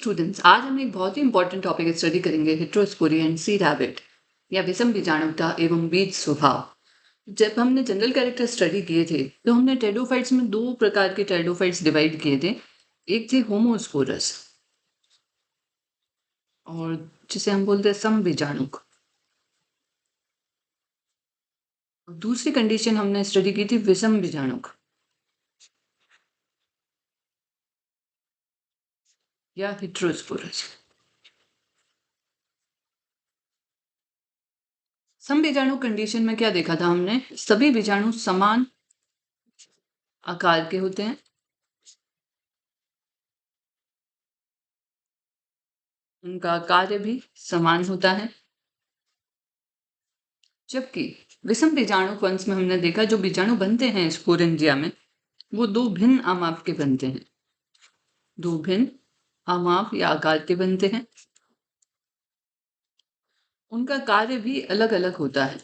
Students, आज हम एक बहुत ही इंपॉर्टेंट टॉपिक स्टडी करेंगे, हेटेरोस्पोरी एंड सी रैबिट या विषम बीजाणुता एवं बीज स्वभाव। जब हमने जनरल कैरेक्टर स्टडी किए थे तो हमने टेरिडोफाइट्स में दो प्रकार के टेरिडोफाइट्स डिवाइड किए थे। एक थे होमोस्पोरस और जिसे हम बोलते हैं सम बीजाणुक। दूसरी कंडीशन हमने स्टडी की थी विषम बीजाणुक या हेटेरोस्पोरस। सम बीजाणु कंडीशन में क्या देखा था हमने, सभी बीजाणु समान आकार के होते हैं, उनका कार्य भी समान होता है। जबकि विषम बीजाणु वंश में हमने देखा जो बीजाणु बनते हैं स्पोरेंजिया में वो दो भिन्न आमाप के बनते हैं, दो भिन्न आमाप या आकार के बनते हैं। उनका कार्य भी अलग अलग होता है।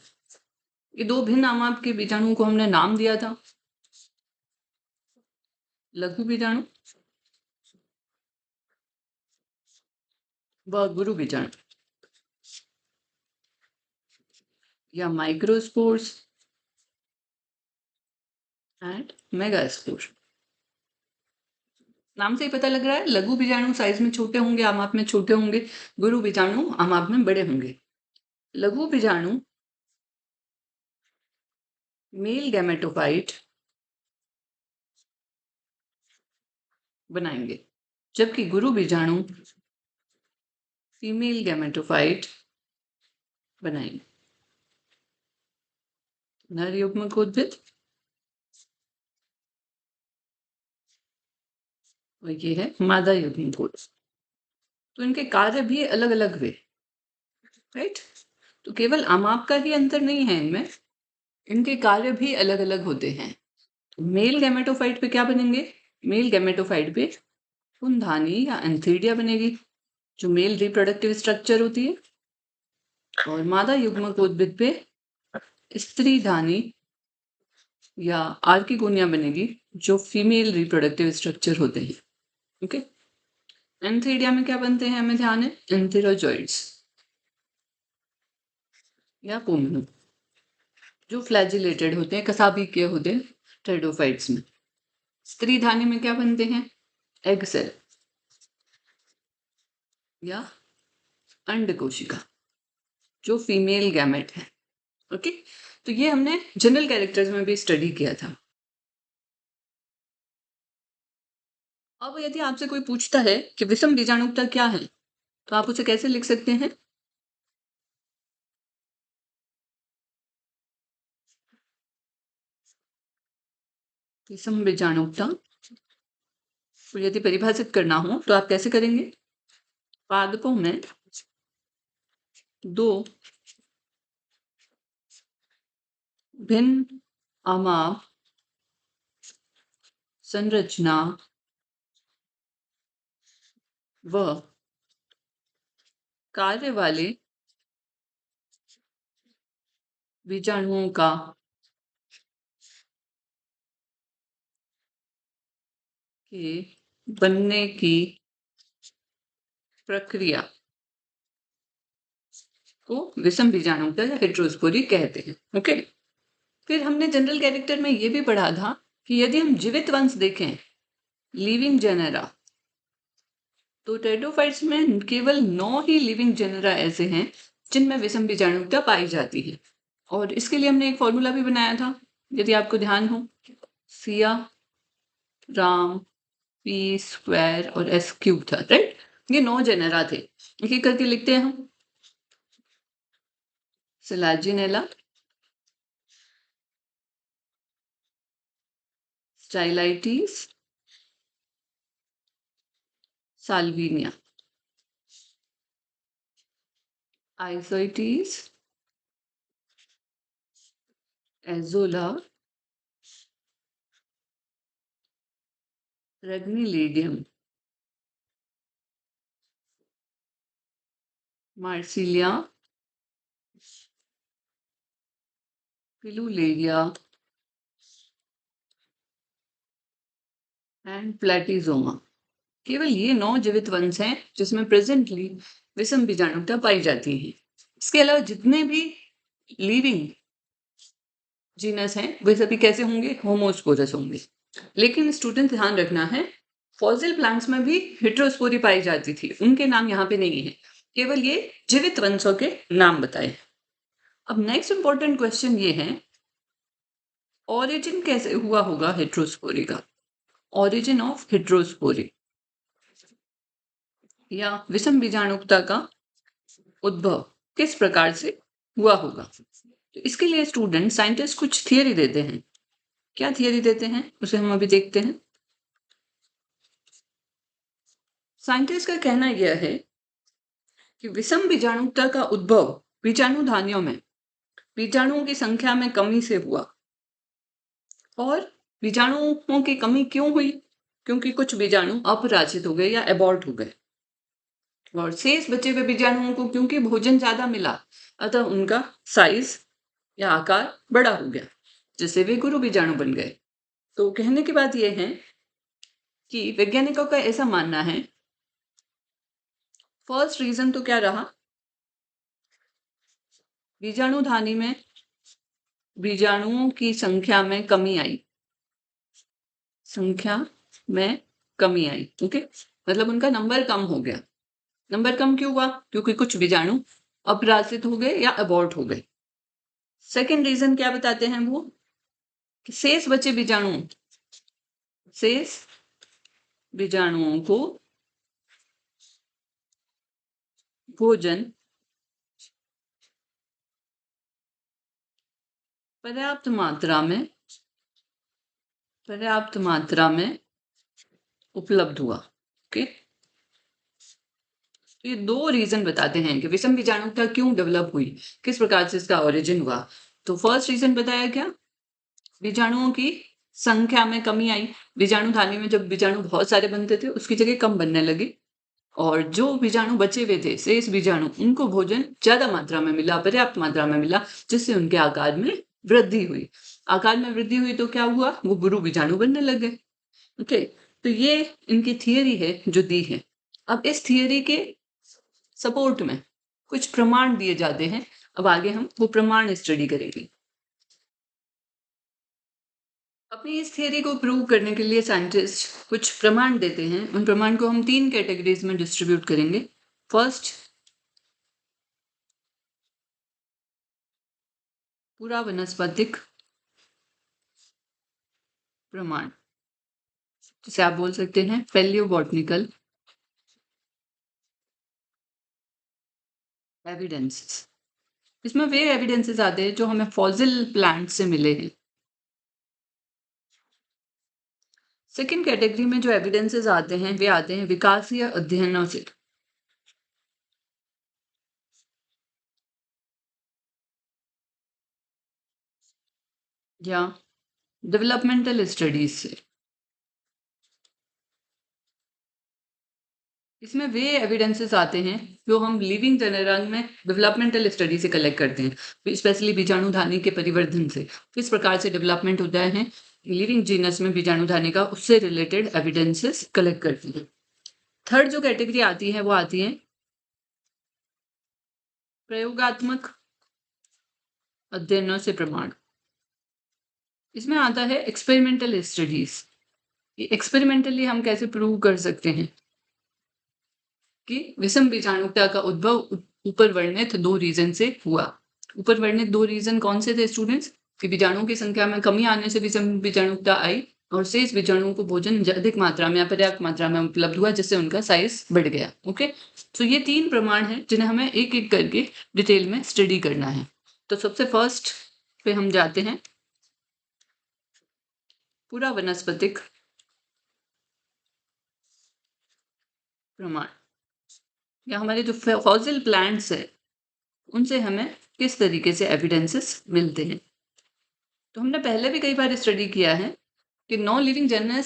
ये दो भिन्न आमाप के बीजाणुओं को हमने नाम दिया था लघु बीजाणु व गुरु बीजाणु या माइक्रोस्पोर्स एंड मेगास्पोर। नाम से ही पता लग रहा है, लघु बीजाणु साइज में छोटे होंगे, आमाप में छोटे होंगे, गुरु बीजाणु आमाप में बड़े होंगे। लघु बीजाणु मेल गैमेटोफाइट बनाएंगे, जबकि गुरु बीजाणु फीमेल गैमेटोफाइट बनाएंगे। नर युग्मक उद्भिद और ये है मादा युग्मक उद्भिद। तो इनके कार्य भी अलग अलग हुए, राइट। तो केवल आमाप का ही अंतर नहीं है इनमें, इनके कार्य भी अलग अलग होते हैं। मेल गैमेटोफाइट पे क्या बनेंगे, मेल गैमेटोफाइट पे कुंधानी या एंथीडिया बनेगी जो मेल रिप्रोडक्टिव स्ट्रक्चर होती है, और मादा युग्मक उद्भिद पे स्त्रीधानी या आर्किगोनिया बनेगी जो फीमेल रिप्रोडक्टिव स्ट्रक्चर होते हैं। ओके, एंथीडिया में क्या बनते हैं हमें ध्यान है, एंथेरोजॉइड्स या पोमनु जो फ्लैजिलेटेड होते हैं, कसाबीकीय होते हैं टेरिडोफाइट्स में। स्त्रीधानी में क्या बनते हैं, एग सेल या अंड कोशिका जो फीमेल गैमेट है। ओके, तो ये हमने जनरल कैरेक्टर्स में भी स्टडी किया था। अब यदि आपसे कोई पूछता है कि विषम बीजाणुता क्या है तो आप उसे कैसे लिख सकते हैं, विषम बीजाणुता को यदि परिभाषित करना हो तो आप कैसे करेंगे, पादपों में दो भिन्न आमाप संरचना व कार्य वाले बीजाणुओं का के बनने की प्रक्रिया को विषम बीजाणुता या हेटेरोस्पोरी कहते हैं। ओके, फिर हमने जनरल कैरेक्टर में ये भी पढ़ा था कि यदि हम जीवित वंश देखें, लिविंग जेनेरा, तो टेरिडोफाइट्स में केवल 9 ही लिविंग जेनेरा ऐसे हैं जिनमें विषम बीजाणुता पाई जाती है। और इसके लिए हमने एक फॉर्मूला भी बनाया था, यदि आपको ध्यान हो, सिया राम पी स्क्वायर और एस क्यूब था, राइट। ये 9 जेनेरा थे, एक एक करके लिखते हैं हम। Selaginella, Stylites, Salvinia, Isoetes, Azolla, Regnellidium, Marsilea, Pilularia and Platyzoma. केवल ये 9 जीवित वंश हैं जिसमें प्रेजेंटली विषम बीजाणुता पाई जाती है। इसके अलावा जितने भी लिविंग जीनस हैं वे सभी कैसे होंगे? होमोस्पोरस होंगे। लेकिन स्टूडेंट ध्यान रखना है, फॉसिल प्लांट्स में भी हेटेरोस्पोरी पाई जाती थी, उनके नाम यहाँ पे नहीं है, केवल ये जीवित वंशों के नाम बताए। अब नेक्स्ट इंपॉर्टेंट क्वेश्चन ये है, ऑरिजिन कैसे हुआ होगा हेटेरोस्पोरी का? ऑरिजिन ऑफ हेटेरोस्पोरी या विषम बीजाणुता का उद्भव किस प्रकार से हुआ होगा? तो इसके लिए स्टूडेंट साइंटिस्ट कुछ थियरी देते हैं। क्या थियरी देते हैं उसे हम अभी देखते हैं। साइंटिस्ट का कहना यह है कि विषम बीजाणुता का उद्भव बीजाणुधानियों में बीजाणुओं की संख्या में कमी से हुआ। और बीजाणुओं की कमी क्यों हुई? क्योंकि कुछ बीजाणु अपराजित हो गए या एबॉर्ट हो गए, और शेष बचे हुए बीजाणुओं को क्योंकि भोजन ज्यादा मिला, अतः उनका साइज या आकार बड़ा हो गया, जिससे वे गुरु बीजाणु बन गए। तो कहने की बात यह है कि वैज्ञानिकों का ऐसा मानना है, फर्स्ट रीजन तो क्या रहा? बीजाणुधानी में बीजाणुओं की संख्या में कमी आई। संख्या में कमी आई, ओके, मतलब उनका नंबर कम हो गया। नंबर कम क्यों हुआ? क्योंकि कुछ बीजाणु अपराजित हो गए या अबॉर्ट हो गए। सेकेंड रीजन क्या बताते हैं वो, कि शेष बचे बीजाणुओं को भोजन पर्याप्त मात्रा में उपलब्ध हुआ। ओके, तो ये दो रीजन बताते हैं कि विषम बीजाणुता क्यों डेवलप हुई, किस प्रकार से इसका ओरिजिन हुआ। तो फर्स्ट रीजन बताया क्या? बीजाणुओं की संख्या में कमी आई। बीजाणुधानी में जब बीजाणु बहुत सारे बनते थे उसकी जगह कम बनने लगे, और जो बीजाणु बचे हुए थे, शेष बीजाणु, उनको भोजन ज्यादा मात्रा में मिला, पर्याप्त मात्रा में मिला, जिससे उनके आकार में वृद्धि हुई। आकार में वृद्धि हुई तो क्या हुआ? वो गुरु बीजाणु बनने लगे। ओके, तो ये इनकी थियरी है जो दी है। अब इस थियरी के सपोर्ट में कुछ प्रमाण दिए जाते हैं। अब आगे हम वो प्रमाण स्टडी करेंगे। अपनी इस थियरी को प्रूव करने के लिए साइंटिस्ट कुछ प्रमाण देते हैं। उन प्रमाण को हम 3 कैटेगरीज में डिस्ट्रीब्यूट करेंगे। फर्स्ट, पूरा वनस्पतिक प्रमाण, जिसे आप बोल सकते हैं पैलियोबॉटनिकल एविडेंसेस। इसमें वे एविडेंसेस आते हैं जो हमें फॉसिल प्लांट से मिले हैं। सेकेंड कैटेगरी में जो एविडेंसेस आते हैं वे आते हैं विकासीय अध्ययनों से, या डेवलपमेंटल स्टडीज से। इसमें वे एविडेंसेस आते हैं जो हम लिविंग जनरल में डेवलपमेंटल स्टडी से कलेक्ट करते हैं, स्पेशली बीजाणुधानी के परिवर्धन से किस प्रकार से डेवलपमेंट होता है लिविंग जीनस में बीजाणुधानी का, उससे रिलेटेड एविडेंसेस कलेक्ट करते हैं। थर्ड जो कैटेगरी आती है वो आती है प्रयोगात्मक अध्ययनों से प्रमाण। इसमें आता है एक्सपेरिमेंटल स्टडीज। एक्सपेरिमेंटली हम कैसे प्रूव कर सकते हैं कि विषम बीजाणुता का उद्भव ऊपर वर्णित 2 रीजन से हुआ। ऊपर वर्णित 2 रीजन कौन से थे स्टूडेंट्स? कि बीजाणुओं की संख्या में कमी आने से विषम बीजाणुता आई, और शेष बीजाणुओं को भोजन अधिक मात्रा में या पर्याप्त मात्रा में उपलब्ध हुआ, जिससे उनका साइज बढ़ गया। ओके, तो ये 3 प्रमाण हैं जिन्हें हमें एक एक करके डिटेल में स्टडी करना है। तो सबसे फर्स्ट पे हम जाते हैं, पूरा वनस्पतिक प्रमाण, या हमारे जो फॉसिल प्लांट्स है उनसे हमें किस तरीके से एविडेंसेस मिलते हैं। तो हमने पहले भी कई बार स्टडी किया है कि नॉन लिविंग जीनस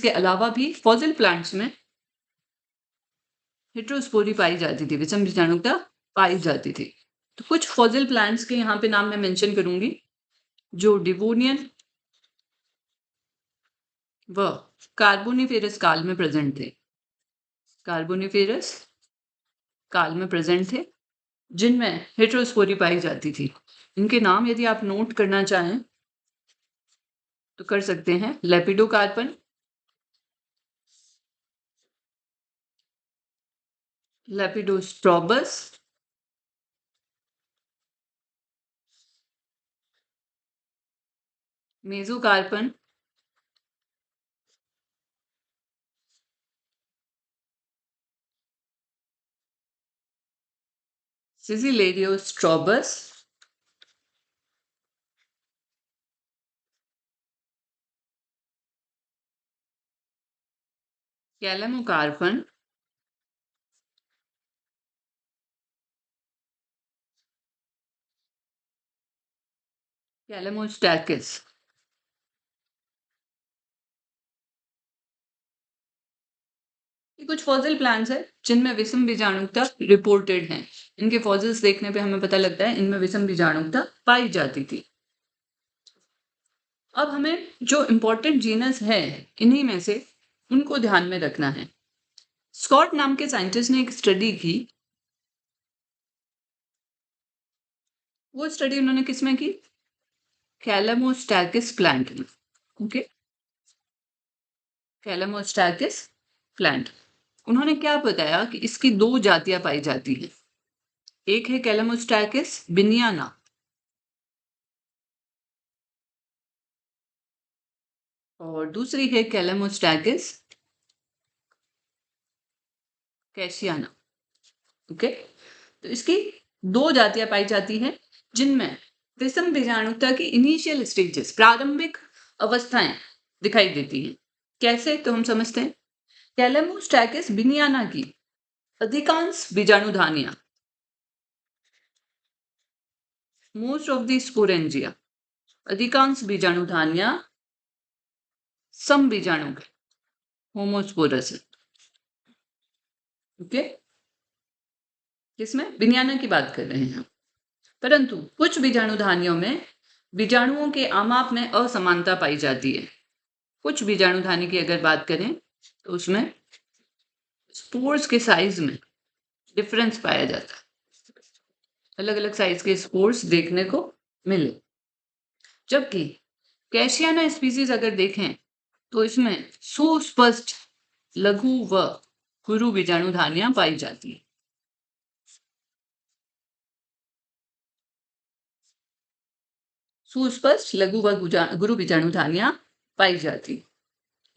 के अलावा भी फॉसिल प्लांट्स में हेटेरोस्पोरी पाई जाती थी, विषम बीजाणुता पाई जाती थी। तो कुछ फॉसिल प्लांट्स के यहाँ पे नाम मैं मेंशन करूंगी, जो डिवोनियन वह कार्बोनिफेरस काल में प्रेजेंट थे। कार्बोनिफेरस काल में प्रेजेंट थे, जिनमें हेटेरोस्पोरी पाई जाती थी। इनके नाम यदि आप नोट करना चाहें तो कर सकते हैं। लेपिडोकार्पन, लेपिडोस्ट्रोबस, मेसोकार्पन, सिसिलेरियोस्ट्रोबस, कैलेमोकार्पन, कैलेमोस्टैकिस। ये कुछ फॉसिल प्लांट्स हैं जिनमें विषम बीजाणुता रिपोर्टेड है। इनके फॉसिल्स देखने पे हमें पता लगता है इनमें विषम बीजाणुता पाई जाती थी। अब हमें जो इम्पोर्टेंट जीनस है इन्हीं में से उनको ध्यान में रखना है। स्कॉट नाम के साइंटिस्ट ने एक स्टडी की। वो स्टडी उन्होंने किसमें की? कैलेमोस्टैकिस प्लांट में। Okay, Calamostachys plant. उन्होंने क्या बताया कि इसकी दो जातियां पाई जाती हैं। एक है कैलेमोस्टैकिस बिनियाना, और दूसरी है कैलेमोस्टैकिस कैशियाना। ओके, तो इसकी दो जातियां पाई जाती हैं जिनमें विषम बीजाणुता की इनिशियल स्टेजेस, प्रारंभिक अवस्थाएं दिखाई देती हैं। कैसे, तो हम समझते हैं। कैलेमोस्टैकिस बिनियाना की अधिकांश बीजाणुधानियां, मोस्ट ऑफ द स्पोरेंजिया, अधिकांश बीजाणुधानियां सम बीजाणु होमोस्पोरस है। ओके, किसमें? बिनियाना की बात कर रहे हैं। परंतु कुछ बीजाणुधानियों में बीजाणुओं के आमाप में असमानता पाई जाती है। कुछ बीजाणुधानी की अगर बात करें तो उसमें स्पोर्स के साइज में डिफरेंस पाया जाता है। अलग अलग साइज के स्पोर्स देखने को मिले। जबकि कैशियाना स्पीसीज अगर देखें तो इसमें सुस्पष्ट लघु व गुरु बीजाणुधानियां पाई जाती है। सुस्पष्ट लघु व गुरु बीजाणुधानियां पाई जाती।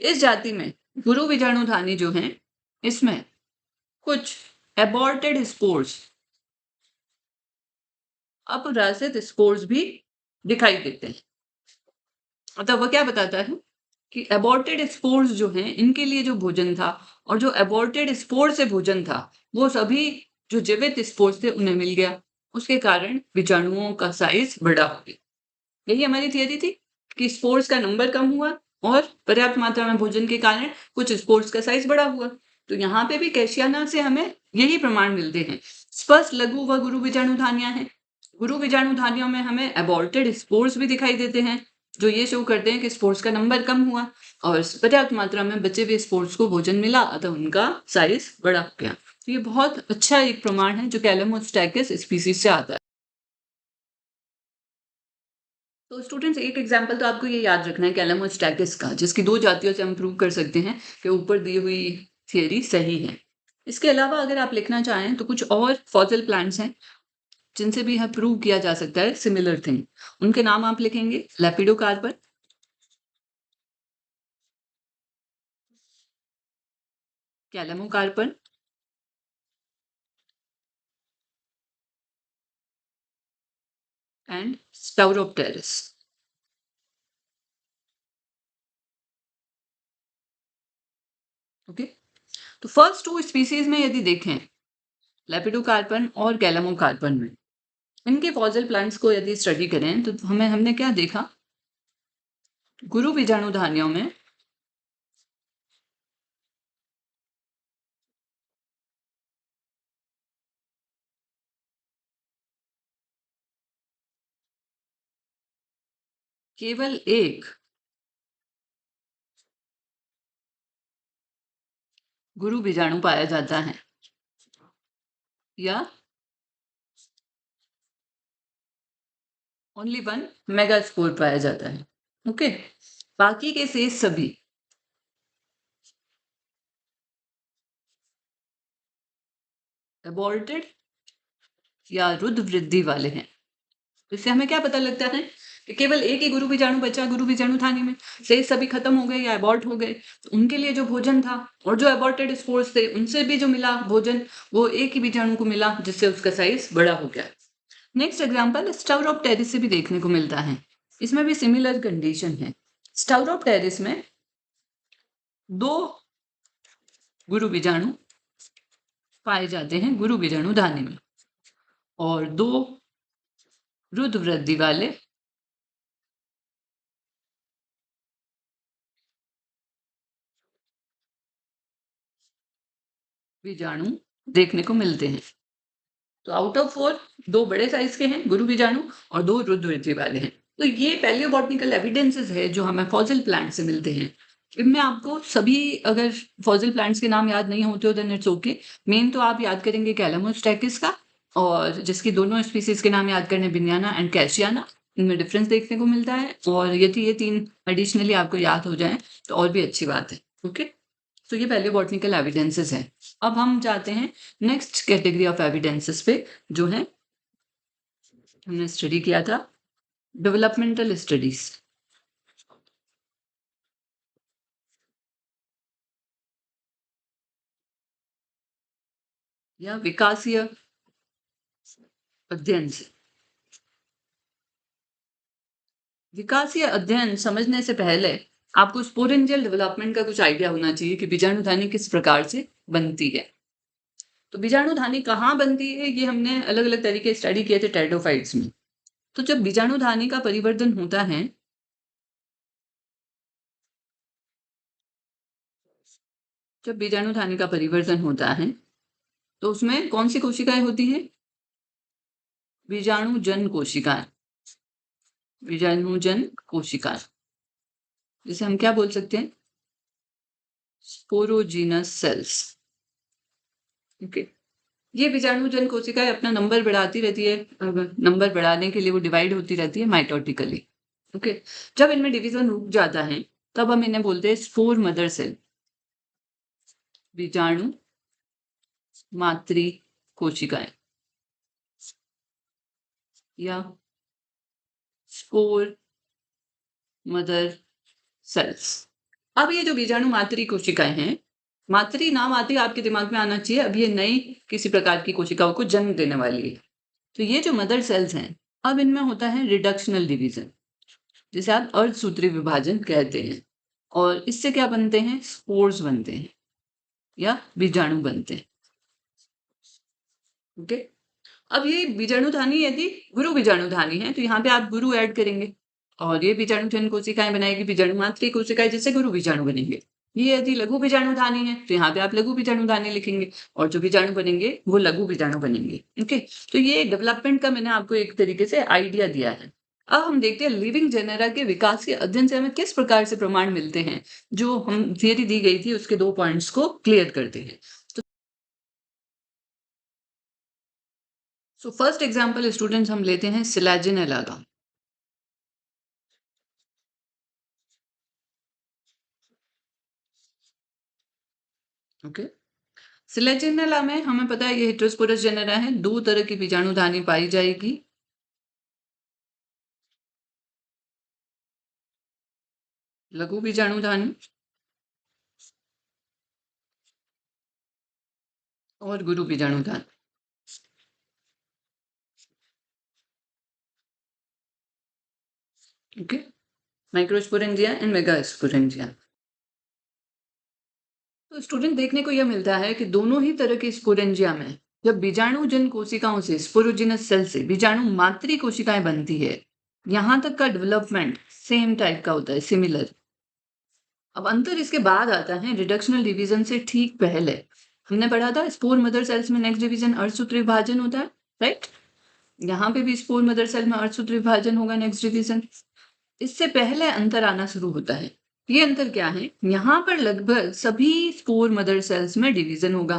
इस जाति में गुरु बीजाणुधानी जो हैं, इसमें कुछ एबॉर्टेड स्पोर्स, अपरासित स्पोर्स भी दिखाई देते हैं। अतः वह क्या बताता है कि एबॉर्टेड स्पोर्स जो हैं, इनके लिए जो भोजन था और जो एबॉर्टेड स्पोर से भोजन था, वो सभी जो जीवित स्पोर्स थे उन्हें मिल गया। उसके कारण बीजाणुओं का साइज बड़ा हो गया। यही हमारी थियरी थी कि स्पोर्स का नंबर कम हुआ और पर्याप्त मात्रा में भोजन के कारण कुछ स्पोर्स का साइज बड़ा हुआ। तो यहाँ पे भी कैशियाना से हमें यही प्रमाण मिलते हैं। स्पष्ट लघु व गुरु बीजाणुधानियां हैं। गुरु बीजाणुधानियों में हमें एबॉर्टेड स्पोर्स भी दिखाई देते हैं, जो ये शो करते हैं कि स्पोर्स का नंबर कम हुआ और पर्याप्त मात्रा में बचे हुए स्पोर्स को भोजन मिला, अतः उनका साइज बड़ा हो गया। तो ये बहुत अच्छा एक प्रमाण है जो कैलेमोस्टैकिस स्पीसीज से आता है। तो स्टूडेंट्स, एक एग्जाम्पल तो आपको ये याद रखना है कैलेमोस्टैकिस का, जिसकी दो जातियों से हम प्रूव कर सकते हैं कि ऊपर दी हुई थियरी सही है। इसके अलावा अगर आप लिखना चाहें तो कुछ और फॉसिल प्लांट्स हैं जिनसे भी यह प्रूव किया जा सकता है सिमिलर थिंग। उनके नाम आप लिखेंगे। लेपिडोकार्पन, कैलेमोकार्पन, एंड स्टाउरोप्टेरिस। ओके, तो फर्स्ट टू स्पीसीज में यदि देखें, लेपिडोकार्पन और कैलेमोकार्पन में, इनके फॉसिल प्लांट्स को यदि स्टडी करें तो हमने क्या देखा? गुरु बीजाणुधानियों में केवल एक गुरु बीजाणु पाया जाता है या ओनली वन मेगास्पोर पाया जाता है। ओके, बाकी के शेष सभी एबॉर्टेड या रुद्र वृद्धि वाले हैं। इससे हमें क्या पता लगता है कि केवल एक ही गुरु बीजाणु बचा गुरु बीजाणु थानी में, शेष सभी खत्म हो गए या अबॉर्ट हो गए। तो उनके लिए जो भोजन था और जो अबॉर्टेड स्पोर्स थे उनसे भी जो मिला भोजन वो एक ही बीजाणु को मिला, जिससे उसका साइज बड़ा हो गया। नेक्स्ट एग्जाम्पल स्टाउरोप्टेरिस से भी देखने को मिलता है। इसमें भी सिमिलर कंडीशन है। स्टाउरोप्टेरिस में 2 गुरु बीजाणु पाए जाते हैं गुरु बीजाणु धानी में और 2 रुद्र वृद्धि वाले बीजाणु देखने को मिलते हैं। तो आउट ऑफ 4 2 बड़े साइज के हैं गुरु बीजाणु और 2 रुद्र वृद्धि वाले हैं। तो ये पैलियोबॉटनिकल एविडेंसेस है जो हमें फॉसिल प्लांट से मिलते हैं। इनमें आपको सभी अगर फॉसिल प्लांट्स के नाम याद नहीं होते हो देन इट्स ओके। मेन तो आप याद करेंगे कैलामोस्टेकिस का, और जिसकी दोनों स्पीसीज के नाम याद करने बिनियाना एंड कैशियाना। इनमें डिफरेंस देखने को मिलता है, और यदि ये 3 एडिशनली आपको याद हो जाएं तो और भी अच्छी बात है। ओके, तो ये पैलियोबॉटनिकल एविडेंसेस हैं। अब हम जाते हैं नेक्स्ट कैटेगरी ऑफ एविडेंसेस पे, जो है हमने स्टडी किया था डेवलपमेंटल स्टडीज या विकासीय अध्ययन से। विकासीय अध्ययन समझने से पहले आपको स्पोरेंजियल डेवलपमेंट का कुछ आइडिया होना चाहिए कि बीजाणुधानी किस प्रकार से बनती है। तो बीजाणुधानी कहाँ बनती है ये हमने अलग अलग तरीके स्टडी किए थे टेरिडोफाइट्स में। तो जब बीजाणुधानी का परिवर्तन होता है, जब बीजाणुधानी का परिवर्तन होता है तो उसमें कौन सी कोशिकाएं होती हैं? बीजाणुजन कोशिकाएं। बीजाणुजन कोशिकाएं जिसे हम क्या बोल सकते हैं? Sporogenous sales. ओके, ये बीजाणुजन कोशिकाएं अपना नंबर बढ़ाती रहती है। नंबर बढ़ाने के लिए वो डिवाइड होती रहती है माइटोटिकली। ओके, जब इनमें डिवीजन रुक जाता है तब हम इन्हें बोलते हैं स्पोर मदर सेल, बीजाणु मातृ कोशिकाएं या स्पोर मदर सेल्स। अब ये जो बीजाणु मातृ कोशिकाएं हैं, मातृ नाम आते ही आपके दिमाग में आना चाहिए अब ये नई किसी प्रकार की कोशिकाओं को जन्म देने वाली है। तो ये जो मदर सेल्स हैं, अब इनमें होता है रिडक्शनल डिवीजन, जिसे आप अर्धसूत्री विभाजन कहते हैं, और इससे क्या बनते हैं? स्पोर्स बनते हैं या बीजाणु बनते हैं। ओके, अब ये बीजाणुधानी यदि गुरु बीजाणुधानी है तो यहाँ पे आप गुरु ऐड करेंगे, और ये बीजाणुजन कोशिकाएं बनाएगी बीजाणु मातृ कोशिकाएं, जिससे गुरु बीजाणु बनेंगे। ये यदि लघु बीजाणुधानी है तो यहाँ पे आप लघु बीजाणुधानी लिखेंगे, और जो बीजाणु बनेंगे वो लघु बीजाणु बनेंगे। ओके, तो ये डेवलपमेंट का मैंने आपको एक तरीके से आइडिया दिया है। अब हम देखते हैं लिविंग जेनेरा के विकास के अध्ययन से हमें किस प्रकार से प्रमाण मिलते हैं। जो हम थियरी दी गई थी उसके 2 पॉइंट्स को क्लियर करते हैं। सो फर्स्ट एग्जाम्पल स्टूडेंट्स हम लेते हैं सिलाजिनेला का। ओके, सिलेजिनेला में हमें पता है ये हेटेरोस्पोरस जेनेरा है। 2 तरह की बीजाणुधानी पाई जाएगी। लघु बीजाणुधानी और गुरु बीजाणुधानी। Okay, microsporangia and megasporangia. तो स्टूडेंट देखने को यह मिलता है कि दोनों ही तरह के स्पोरेंजिया में जब बीजाणुजन कोशिकाओं से स्पोरोजिनस सेल से बीजाणु मातृ कोशिकाएं बनती है, यहां तक का डेवलपमेंट सेम टाइप का होता है, सिमिलर। अब अंतर इसके बाद आता है रिडक्शनल डिवीजन से ठीक पहले। हमने पढ़ा था स्पोर मदर सेल्स में नेक्स्ट डिवीजन अर्धसूत्री विभाजन होता है, राइट? यहाँ पे भी स्पोर मदर सेल में अर्धसूत्री विभाजन होगा नेक्स्ट डिवीजन। इससे पहले अंतर आना शुरू होता है। ये अंतर क्या है? यहाँ पर लगभग सभी स्पोर मदर सेल्स में डिवीजन होगा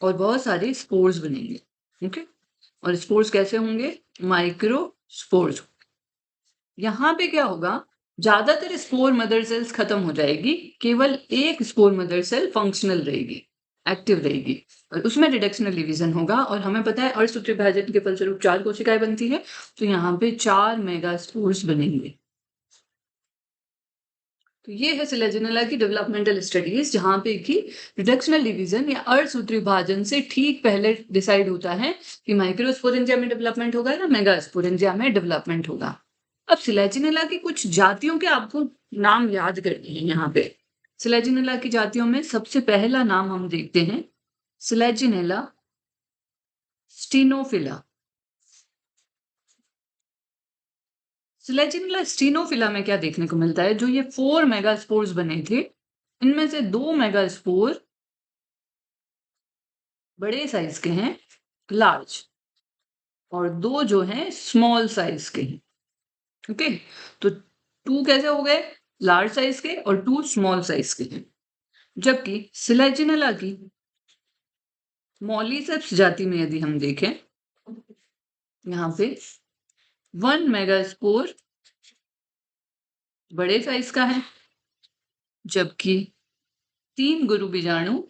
और बहुत सारे स्पोर्स बनेंगे। ओके, और स्पोर्स कैसे होंगे? Micro spores. यहाँ पे क्या होगा? ज्यादातर स्पोर मदर सेल्स खत्म हो जाएगी, केवल एक स्पोर मदर सेल फंक्शनल रहेगी, एक्टिव रहेगी, और उसमें रिडक्शनल डिवीजन होगा। और हमें पता है अर्धसूत्रीय विभाजन के फलस्वरूप 4 कोशिकाएं बनती है, तो यहाँ पे 4 मेगास्पोर्स बनेंगे। तो ये है सिलेजिनेला की डेवलपमेंटल स्टडीज, जहाँ पे कि रिडक्शनल डिवीजन या अर्धसूत्रीय विभाजन से ठीक पहले डिसाइड होता है कि माइक्रोस्पोरेंजिया में डेवलपमेंट होगा या मेगास्पोरेंजिया में डेवलपमेंट होगा। अब सिलेजिनेला की कुछ जातियों के आपको नाम याद करने हैं यहाँ पे। सिलेजिनेला की जातियों में सबसे पहला नाम हम देखते हैं, सिलेजिनेला स्टीनोफिला। सिलेजिनेला स्टीनोफिला में क्या देखने को मिलता है? जो ये 4 मेगास्पोर्स बने थे, इनमें से 2 मेगास्पोर बड़े साइज के हैं, लार्ज, और 2 जो हैं स्मॉल साइज के हैं। ओके, तो 2 कैसे हो गए? लार्ज साइज के, और 2 स्मॉल साइज के हैं। जबकि सिलेजिनेला की मॉलिसेप्स जाति में यदि हम देखें, यहाँ पे 1 मेगास्पोर बड़े साइज का है, जबकि 3 गुरु बीजाणु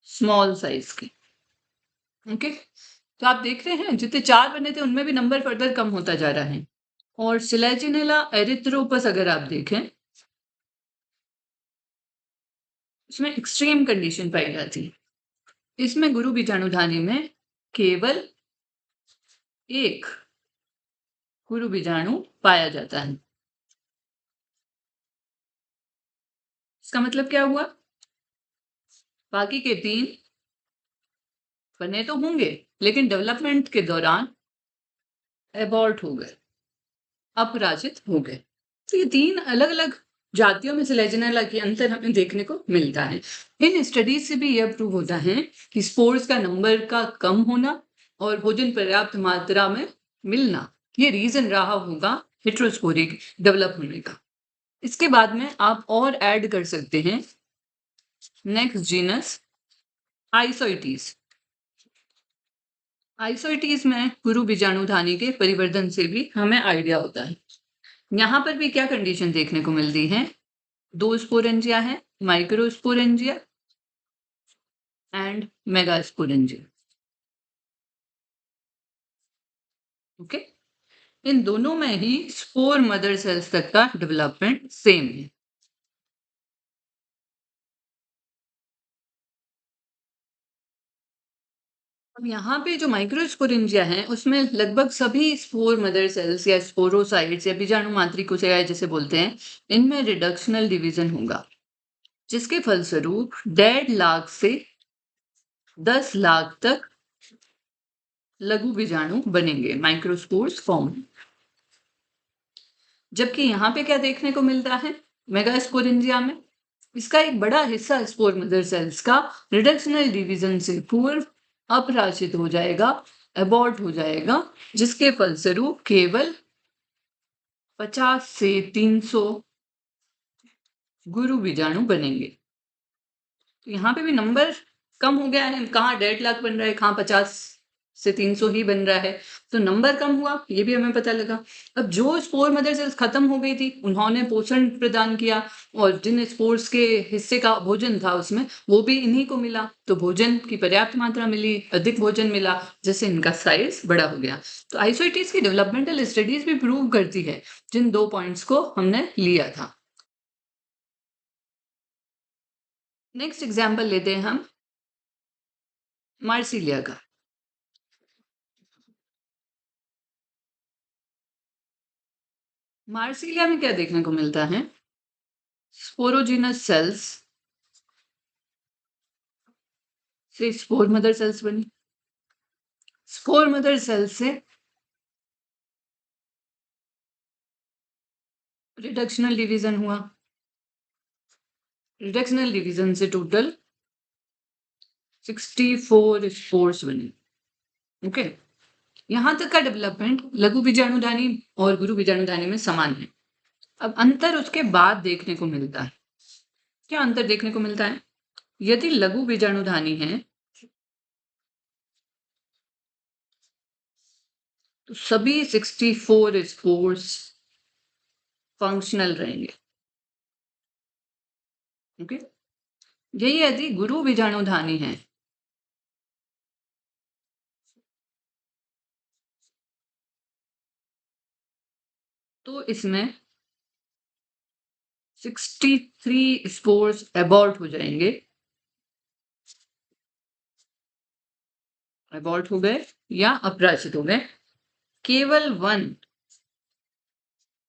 स्मॉल साइज के। ओके, तो आप देख रहे हैं जितने 4 बने थे उनमें भी नंबर फर्दर कम होता जा रहा है। और सिलेजिनेला एरिथ्रोपस अगर आप देखें, इसमें एक्सट्रीम कंडीशन पाई जाती है। इसमें गुरु बीजाणुधानी में केवल एक गुरु बीजाणु पाया जाता है। इसका मतलब क्या हुआ? बाकी के 3 बने तो होंगे, लेकिन डेवलपमेंट के दौरान एबॉर्ट हो गए, अपराजित हो गए। तो ये 3 अलग-अलग जातियों में सिलेजिनेला की अंतर हमें देखने को मिलता है। इन स्टडीज से भी यह प्रूव होता है कि स्पोर्स का नंबर का कम होना और भोजन पर्याप्त मात्रा में मिलना, ये रीजन रहा होगा हेटेरोस्पोरिक डेवलप होने का। इसके बाद में आप और ऐड कर सकते हैं नेक्स्ट जीनस आइसोइटीज। आइसोइटीज में गुरु बीजाणुधानी के परिवर्तन से भी हमें आइडिया होता है। यहाँ पर भी क्या कंडीशन देखने को मिलती है? 2 स्पोरेंजिया है, माइक्रोस्पोरेंजिया एंड मेगास्पोरेंजिया। ओके, इन दोनों में ही स्पोर मदर सेल्स तक का डेवलपमेंट सेम है। अब यहाँ पे जो माइक्रोस्पोरेंजिया है, उसमें लगभग सभी स्पोर मदर सेल्स या स्पोरोसाइट्स या बीजाणु मातृ कोशिकाएं जिसे बोलते हैं, इनमें रिडक्शनल डिवीजन होगा, जिसके फलस्वरूप 1.5 लाख से 10 लाख तक लघु बीजाणु बनेंगे, माइक्रोस्पोर्स फॉर्म। जबकि यहाँ पे क्या देखने को मिलता है मेगास्पोरेंजिया में? इसका एक बड़ा हिस्सा स्पोर मदर सेल्स का रिडक्शनल डिवीजन से पूर्व अपराजित हो जाएगा, एबॉर्ट हो जाएगा, जिसके फलस्वरूप केवल 50 से 300 गुरु बीजाणु बनेंगे। तो यहाँ पे भी नंबर कम हो गया है, कहाँ 1.5 लाख बन रहा है, कहाँ 50 से 300 ही बन रहा है, तो नंबर कम हुआ, ये भी हमें पता लगा। अब जो स्पोर मदर सेल्स खत्म हो गई थी, उन्होंने पोषण प्रदान किया, और जिन स्पोर्स के हिस्से का भोजन था उसमें, वो भी इन्हीं को मिला, तो भोजन की पर्याप्त मात्रा मिली, अधिक भोजन मिला, जिससे इनका साइज बड़ा हो गया। तो आइसोइटीज की डेवलपमेंटल स्टडीज भी प्रूव करती है जिन 2 पॉइंट्स को हमने लिया था। नेक्स्ट एग्जाम्पल लेते हैं हम मार्सिलिया का। मार्सिलिया में क्या देखने को मिलता है? स्पोरोजिनस सेल्स से स्पोर मदर सेल्स बनी, स्पोर मदर सेल से रिडक्शनल डिवीजन हुआ, रिडक्शनल डिवीजन से टोटल 64 स्पोर्स बने। ओके, यहां तक का डेवलपमेंट लघु बीजाणुधानी और गुरु बीजाणुधानी में समान है। अब अंतर उसके बाद देखने को मिलता है। क्या अंतर देखने को मिलता है? यदि लघु बीजाणुधानी है तो सभी 64 स्पोर्स फंक्शनल रहेंगे। ओके, यही यदि गुरु बीजाणुधानी है तो इसमें 63 स्पोर्स एबॉर्ट हो जाएंगे, एबॉर्ट हो गए या अपराजित हो गए, केवल 1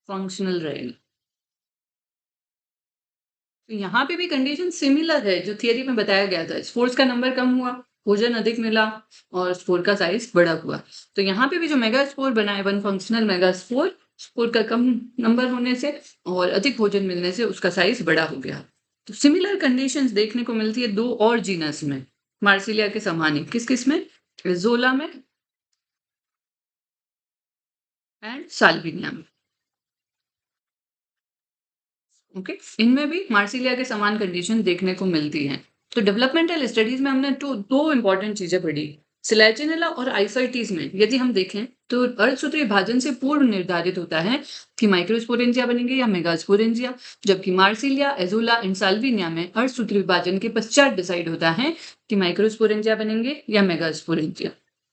फंक्शनल रहेगा। तो यहाँ पे भी कंडीशन सिमिलर है जो थियरी में बताया गया था। स्पोर्स का नंबर कम हुआ, भोजन अधिक मिला और स्पोर का साइज बड़ा हुआ। तो यहाँ पे भी जो मेगा स्पोर बना है, 1 फंक्शनल मेगा स्पोर, स्पोर का कम नंबर होने से और अधिक भोजन मिलने से उसका साइज बड़ा हो गया। तो सिमिलर कंडीशंस देखने को मिलती है 2 और जीनस में, मार्सिलिया के समान ही। किस में? जोला में एंड साल्विनिया में। ओके, इनमें भी मार्सिलिया के समान कंडीशन देखने को मिलती हैं। तो डेवलपमेंटल स्टडीज में हमने दो इंपॉर्टेंट चीजें पढ़ी। सिलेजिनेला और आइसर्टीज में यदि हम देखें तो अर्धसूत्री विभाजन से पूर्व निर्धारित होता है कि माइक्रोस्पोरेंजिया बनेंगे या मेगास्पोरेंजिया, जबकि मार्सिलिया, एजोला एंड साल्विनिया में अर्धसूत्री विभाजन के पश्चात डिसाइड होता है कि माइक्रोस्पोरेंजिया बनेंगे या मेगास्पोरेंजिया।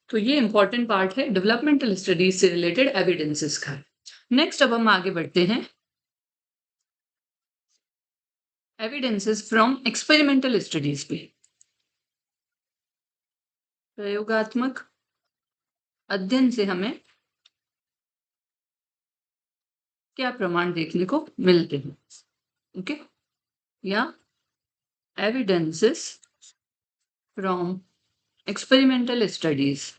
तो ये इंपॉर्टेंट पार्ट है डेवलपमेंटल स्टडीज से रिलेटेड एविडेंसेस का। नेक्स्ट अब हम आगे बढ़ते हैं एविडेंसेस फ्रॉम एक्सपेरिमेंटल स्टडीज पे। प्रयोगात्मक अध्ययन से हमें क्या प्रमाण देखने को मिलते हैं? ओके, या एविडेंसेस फ्रॉम एक्सपेरिमेंटल स्टडीज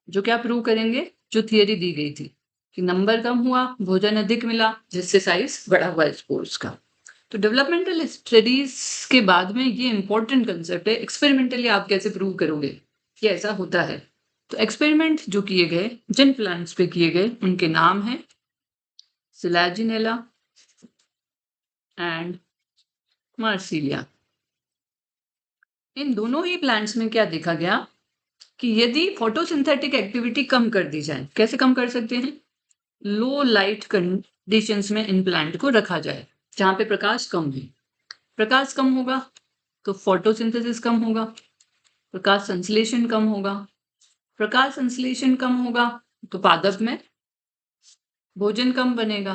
जो क्या प्रूव करेंगे, जो थियरी दी गई थी कि नंबर कम हुआ, भोजन अधिक मिला, जिससे साइज बड़ा हुआ स्पोर्स का। तो डेवलपमेंटल स्टडीज के बाद में ये इंपॉर्टेंट कंसेप्ट है, एक्सपेरिमेंटली आप कैसे प्रूव करोगे कि ऐसा होता है। तो एक्सपेरिमेंट जो किए गए, जिन प्लांट्स पे किए गए, उनके नाम हैं सिलेजिनेला एंड मार्सिलिया। इन दोनों ही प्लांट्स में क्या देखा गया कि यदि फोटोसिंथेटिक एक्टिविटी कम कर दी जाए, कैसे कम कर सकते हैं? लो लाइट कंडीशंस में इन प्लांट को रखा जाए जहां पे प्रकाश कम है। प्रकाश कम होगा तो फोटोसिंथेसिस कम होगा, प्रकाश संश्लेषण कम होगा, प्रकाश संश्लेषण कम होगा तो पादप में भोजन कम बनेगा।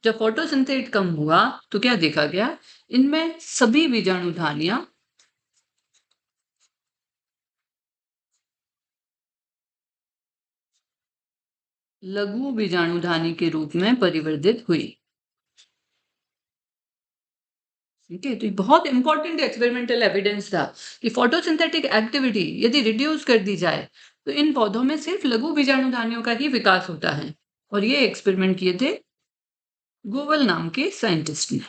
जब फोटोसिंथेट कम हुआ तो क्या देखा गया, इनमें सभी बीजाणुधानियां लघु बीजाणुधानी के रूप में परिवर्तित हुई। ठीक है, तो ये बहुत इंपॉर्टेंट एक्सपेरिमेंटल एविडेंस था कि फोटोसिंथेटिक एक्टिविटी यदि रिड्यूस कर दी जाए तो इन पौधों में सिर्फ लघु बीजाणुधानियों का ही विकास होता है। और ये एक्सपेरिमेंट किए थे गोवल नाम के साइंटिस्ट ने।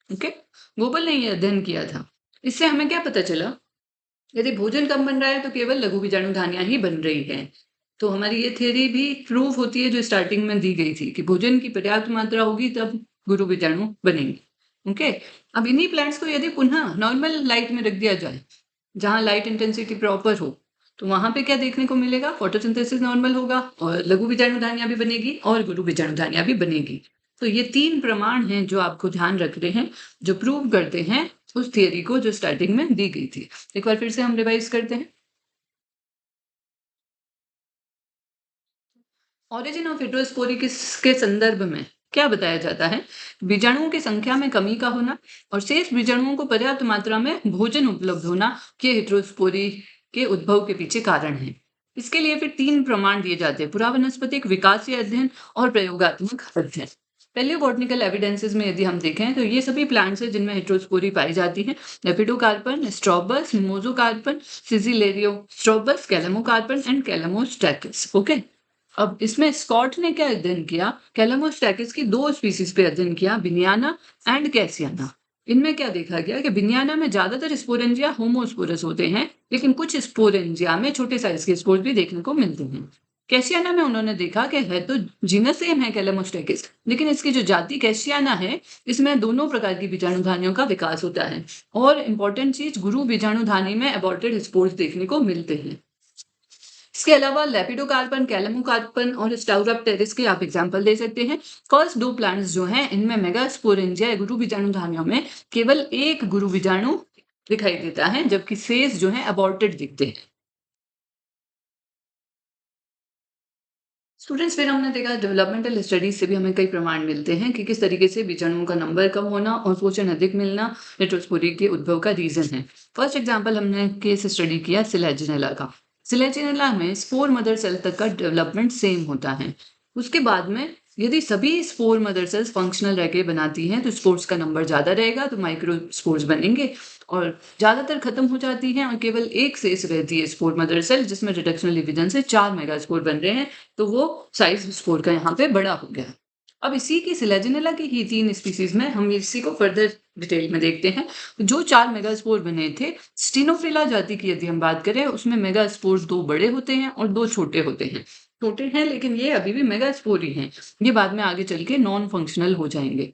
ओके, गोवल ने ये अध्ययन किया था। इससे हमें क्या पता चला, यदि भोजन कम बन रहा है तो केवल लघु बीजाणुधानियां ही बन रही हैं। तो हमारी ये थ्योरी भी प्रूव होती है जो स्टार्टिंग में दी गई थी कि भोजन की पर्याप्त मात्रा होगी तब गुरु बीजाणु बनेंगे। ओके, अब इन्हीं प्लांट्स को यदि पुनः नॉर्मल लाइट में रख दिया जाए जहां लाइट इंटेंसिटी प्रॉपर हो तो वहां पे क्या देखने को मिलेगा, फोटोसिंथेसिस नॉर्मल होगा और लघु बीजाणुधानियां भी बनेगी और गुरु बीजाणुधानियां भी बनेगी। तो ये 3 प्रमाण हैं जो आपको ध्यान रखने हैं, जो प्रूव करते हैं उस थियरी को जो स्टार्टिंग में दी गई थी। एक बार फिर से हम रिवाइज करते हैं। ऑरिजिन ऑफ हेटेरोस्पोरी के संदर्भ में क्या बताया जाता है, बीजाणुओं की संख्या में कमी का होना और शेष बीजाणुओं को पर्याप्त मात्रा में भोजन उपलब्ध होना ये हेटेरोस्पोरी के उद्भव के पीछे कारण है। इसके लिए फिर 3 प्रमाण दिए जाते हैं, पुरावनस्पतिक, विकासीय अध्ययन और प्रयोगात्मक अध्ययन। पहले बॉटनिकल एविडेंसेस में यदि हम देखें तो ये सभी प्लांट्स हैं जिनमें हेटेरोस्पोरी पाई जाती है। लेपिडोकार्पन, स्ट्रोबस, मोजोकार्पन, सिजिलेरियो, स्ट्रोबस, कैलेमोकार्पन एंड कैलेमोस्टैकिस। ओके, अब इसमें स्कॉट ने क्या अध्ययन किया, कैलेमोस्टैकिस की 2 स्पीसीज पे अध्ययन किया, बिनियाना एंड कैसियाना। इनमें क्या देखा गया कि बिनियाना में ज्यादातर स्पोरेंजिया होमोस्पोरस होते हैं, लेकिन कुछ स्पोरेंजिया में छोटे साइज के स्पोर्स भी देखने को मिलते हैं। कैसियाना में उन्होंने देखा कि है तो जीनस सेम है कैलेमोस्टेकिस, लेकिन इसकी जो जाति कैसियाना है, इसमें दोनों प्रकार की बीजाणुधानियों का विकास होता है। और इम्पोर्टेंट चीज़, गुरु बीजाणुधानी में एबॉर्टेड स्पोर्स देखने को मिलते हैं। इसके अलावा लेपिडोकार्पन, कैलेमोकार्पन और स्टाउरोप्टेरिस के आप एग्जाम्पल दे सकते हैं। फर्स्ट दो प्लांट्स जो हैं, इनमें मेगास्पोरेंजिया गुरु बीजाणुधानियों में केवल एक गुरु बीजाणु दिखाई देता है, जबकि शेष जो है अबॉर्टेड दिखते हैं। स्टूडेंट्स, फिर हमने देखा डेवलपमेंटल स्टडीज से भी हमें कई प्रमाण मिलते हैं कि किस तरीके से बीजाणुओं का नंबर कम होना और पोषण अधिक मिलना हेटेरोस्पोरी के उद्भव का रीजन है। फर्स्ट एग्जांपल हमने केस स्टडी किया सिलेजिनेला का। सिलेजिनेला में स्पोर मदर सेल तक का डेवलपमेंट सेम होता है। उसके बाद में यदि सभी स्पोर मदर सेल्स फंक्शनल रह के बनाती हैं तो स्पोर्स का नंबर ज़्यादा रहेगा, तो माइक्रो स्पोर्स बनेंगे और ज़्यादातर खत्म हो जाती हैं और केवल एक शेष रहती है स्पोर मदर सेल, जिसमें रिडक्शनल डिवीजन से 4 मेगा स्पोर बन रहे हैं, तो वो साइज स्पोर का यहाँ पे बड़ा हो गया। अब इसी की सिलेजिनेला की ही 3 स्पीशीज में हम इसी को फर्दर डिटेल में देखते हैं। जो 4 मेगास्पोर बने थे, स्टिनोफिला जाति की यदि हम बात करें, उसमें मेगास्पोर्स 2 बड़े होते हैं और 2 छोटे होते हैं। छोटे हैं लेकिन ये अभी भी मेगास्पोर ही हैं। ये बाद में आगे चल के नॉन फंक्शनल हो जाएँगे।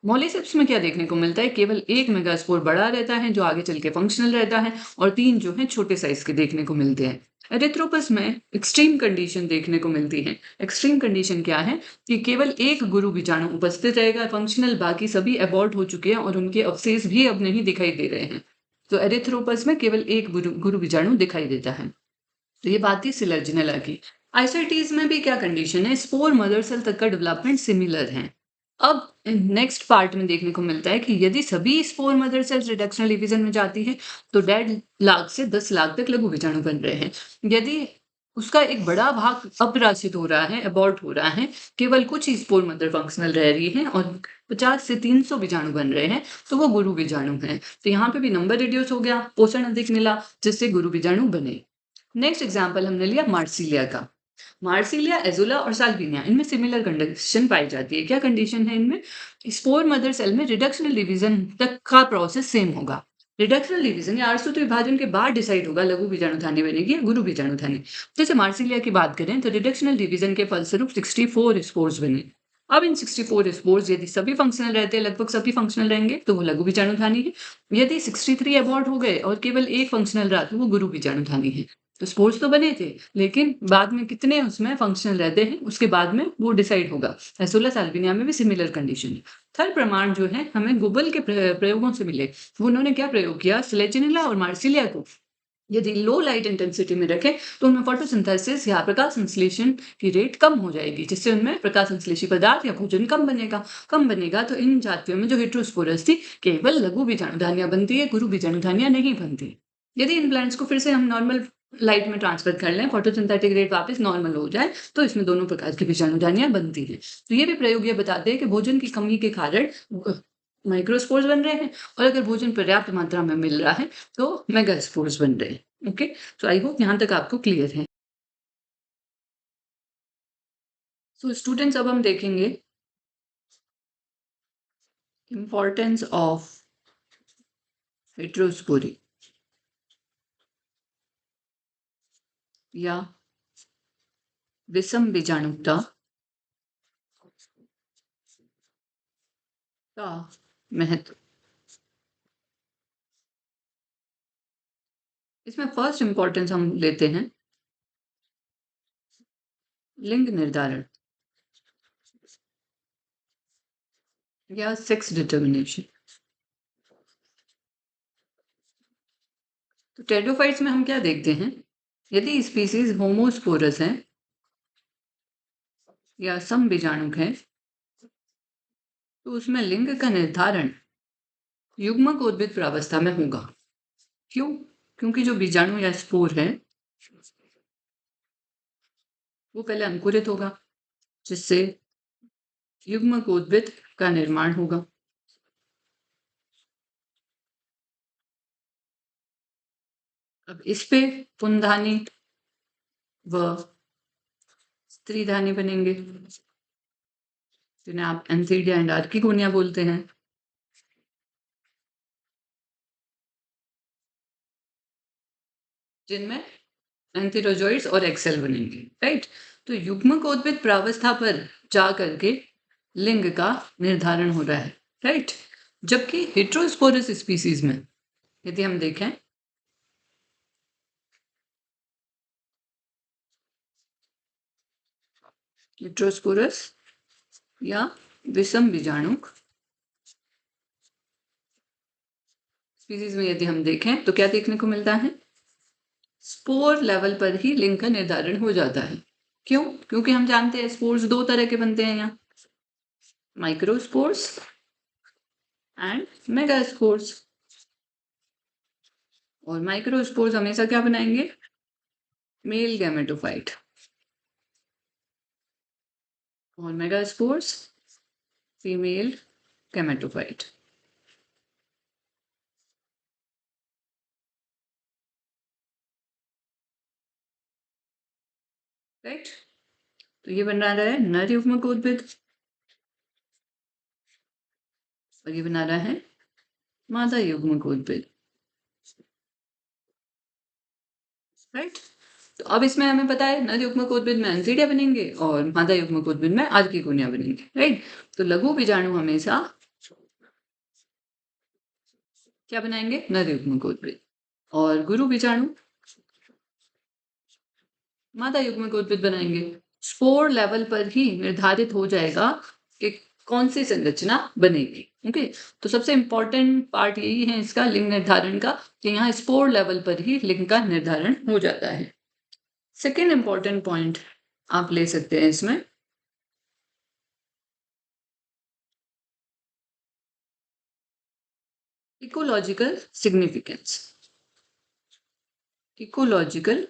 मॉलिसेप्स में क्या देखने को मिलता है, केवल 1 मेगास्पोर बड़ा रहता है जो आगे चल के फंक्शनल रहता है और 3 जो हैं छोटे साइज़ के देखने को मिलते हैं। एरिथ्रोपस में एक्सट्रीम कंडीशन देखने को मिलती है। एक्सट्रीम कंडीशन क्या है कि केवल एक गुरु बीजाणु उपस्थित रहेगा फंक्शनल, बाकी सभी अबॉर्ट हो चुके हैं और उनके अवशेष भी अब नहीं दिखाई दे रहे हैं। तो एरिथ्रोपस में केवल एक गुरु गुरु बीजाणु दिखाई देता है। तो ये बात थी सिलेर्जिनेला की। आइसर्टीज में भी क्या कंडीशन है, स्पोर मदर सेल तक का डेवलपमेंट सिमिलर है। अब नेक्स्ट पार्ट में देखने को मिलता है कि यदि सभी spore mother cells reductional division में जाती है तो 1.5 लाख से 10 लाख तक लघु बीजाणु बन रहे हैं। यदि उसका एक बड़ा भाग अपराशित हो रहा है, अबॉर्ट हो रहा है, केवल कुछ ही स्पोर मदर फंक्शनल रह रही है और 50 से 300 बीजाणु बन रहे हैं, तो वो गुरु बीजाणु हैं। तो यहाँ पे भी नंबर रिड्यूस हो गया, पोषण अधिक मिला, जिससे गुरु बीजाणु बने। नेक्स्ट एग्जाम्पल हमने लिया मार्सिलिया का। मार्सिलिया, एज़ोला और साल्विनिया, इनमें सिमिलर कंडीशन पाई जाती है। क्या कंडीशन है इनमें? स्पोर मदर सेल में रिडक्शनल डिवीजन तक का प्रोसेस सेम होगा। रिडक्शनल डिवीजन या आरसूत्र विभाजन के बाद डिसाइड होगा लघु बीजाणुधानी बनेगी या गुरु बीजाणुधानी। जैसे मार्सिलिया की बात करें तो रिडक्शनल डिवीजन के फलस्वरूप 64 स्पोर्स बने। अब इन 64 स्पोर्स यदि सभी फंक्शनल रहते हैं, लगभग सभी फंक्शनल रहेंगे, तो वो लघु बीजाणुधानी है। यदि 63 अबॉर्ट हो गए और केवल एक फंक्शनल रहा तो वो गुरु बीजाणुधानी है। तो स्पोर्स तो बने थे, लेकिन बाद में कितने उसमें फंक्शनल रहते हैं, उसके बाद में वो डिसाइड होगा। एसोला साल्विनिया में भी सिमिलर कंडीशन है। थर्ड प्रमाण जो है हमें गूगल के प्रयोगों से मिले। वो उन्होंने क्या प्रयोग किया, स्लेजिनिला और मार्सिलिया को यदि लो लाइट इंटेंसिटी में रखें तो उनमें फोटोसिंथेसिस या प्रकाश संश्लेषण की रेट कम हो जाएगी, जिससे उनमें प्रकाश संश्लेषी पदार्थ या भोजन कम बनेगा। तो इन जातियों में जो हेटेरोस्पोरस थी, केवल लघु बीजाणुधानियां बनती है, गुरु बीजाणुधानियां नहीं बनती। यदि इन प्लांट्स को फिर से हम नॉर्मल लाइट में ट्रांसफर कर लें, फोटोसिंथेटिक रेट वापस नॉर्मल हो जाए, तो इसमें दोनों प्रकार की बीजाणुधानियां बनती हैं। तो ये भी प्रयोग ये बताते हैं कि भोजन की कमी के कारण माइक्रोस्पोर्स बन रहे हैं और अगर भोजन पर्याप्त मात्रा में मिल रहा है तो मेगास्पोर्स बन रहे हैं। ओके, सो आई होप यहाँ तक आपको क्लियर है। सो स्टूडेंट्स, अब हम देखेंगे इम्पोर्टेंस ऑफ हेटेरोस्पोरी या विषम बीजाणुता का महत्व। इसमें फर्स्ट इम्पोर्टेंस हम लेते हैं लिंग निर्धारण या सेक्स डिटर्मिनेशन। तो टेरिडोफाइट्स में हम क्या देखते हैं, यदि स्पीसीज होमोस्पोरस है या समबीजाणुक है तो उसमें लिंग का निर्धारण युग्मक उद्भिद प्रावस्था में होगा। क्यों? क्योंकि जो बीजाणु या स्पोर है वो पहले अंकुरित होगा, जिससे युग्मक उद्भिद का निर्माण होगा। अब इस पे पुंधानी व स्त्रीधानी बनेंगे, जिन्हें आप एंथीडिया एंड आर्किगोनिया बोलते हैं। जिनमें एंथेरोजोइड्स और एक्सेल बनेंगे, राइट? तो युग्मकोद्भिद प्रावस्था पर जा करके लिंग का निर्धारण हो रहा है, राइट। जबकि हेट्रोस्पोरस स्पीसीज में यदि हम देखें, हेट्रोस्पोरस या विषम बीजाणुक स्पीसीज में यदि हम देखें तो क्या देखने को मिलता है, स्पोर लेवल पर ही लिंग का निर्धारण हो जाता है। क्यों? क्योंकि हम जानते हैं स्पोर्स दो तरह के बनते हैं यहाँ, माइक्रोस्पोर्स एंड मेगास्पोर्स। और माइक्रोस्पोर्स हमेशा क्या बनाएंगे, मेल गैमेटोफाइट, और मेगास्पोर्स फीमेल गैमेटोफाइट। राइट, तो ये बना रहा है नर युग्मकोद्भिद और ये बना रहा है मादा युग्मकोद्भिद, राइट। तो अब इसमें हमें पता है नर युग्मकोद्भिद में अंसिडिया बनेंगे और मादा युग्मकोद्भिद में आर्किगोनिया बनेंगे, राइट। तो लघु बीजाणु हमेशा क्या बनाएंगे, नर युग्मकोद्भिद, और गुरु बीजाणु मादा युग्मकोद्भिद बनाएंगे। स्पोर लेवल पर ही निर्धारित हो जाएगा कि कौन सी संरचना बनेगी। ओके, तो सबसे इंपॉर्टेंट पार्ट यही है इसका लिंग निर्धारण का, कि यहाँ स्पोर लेवल पर ही लिंग का निर्धारण हो जाता है। सेकेंड इंपॉर्टेंट पॉइंट आप ले सकते हैं इसमें, इकोलॉजिकल सिग्निफिकेंस। इकोलॉजिकल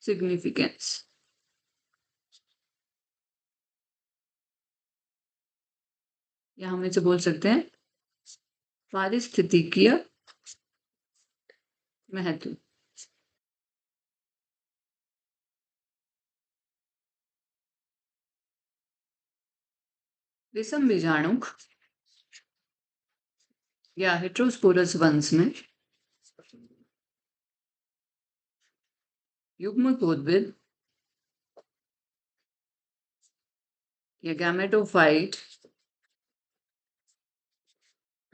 सिग्निफिकेंस, या हम इसे बोल सकते हैं पारिस्थितिकीय महत्व। विषम बीजाणु या हेट्रोस्पोरस वंश में युग्मकोद्भिद या गैमेटोफाइट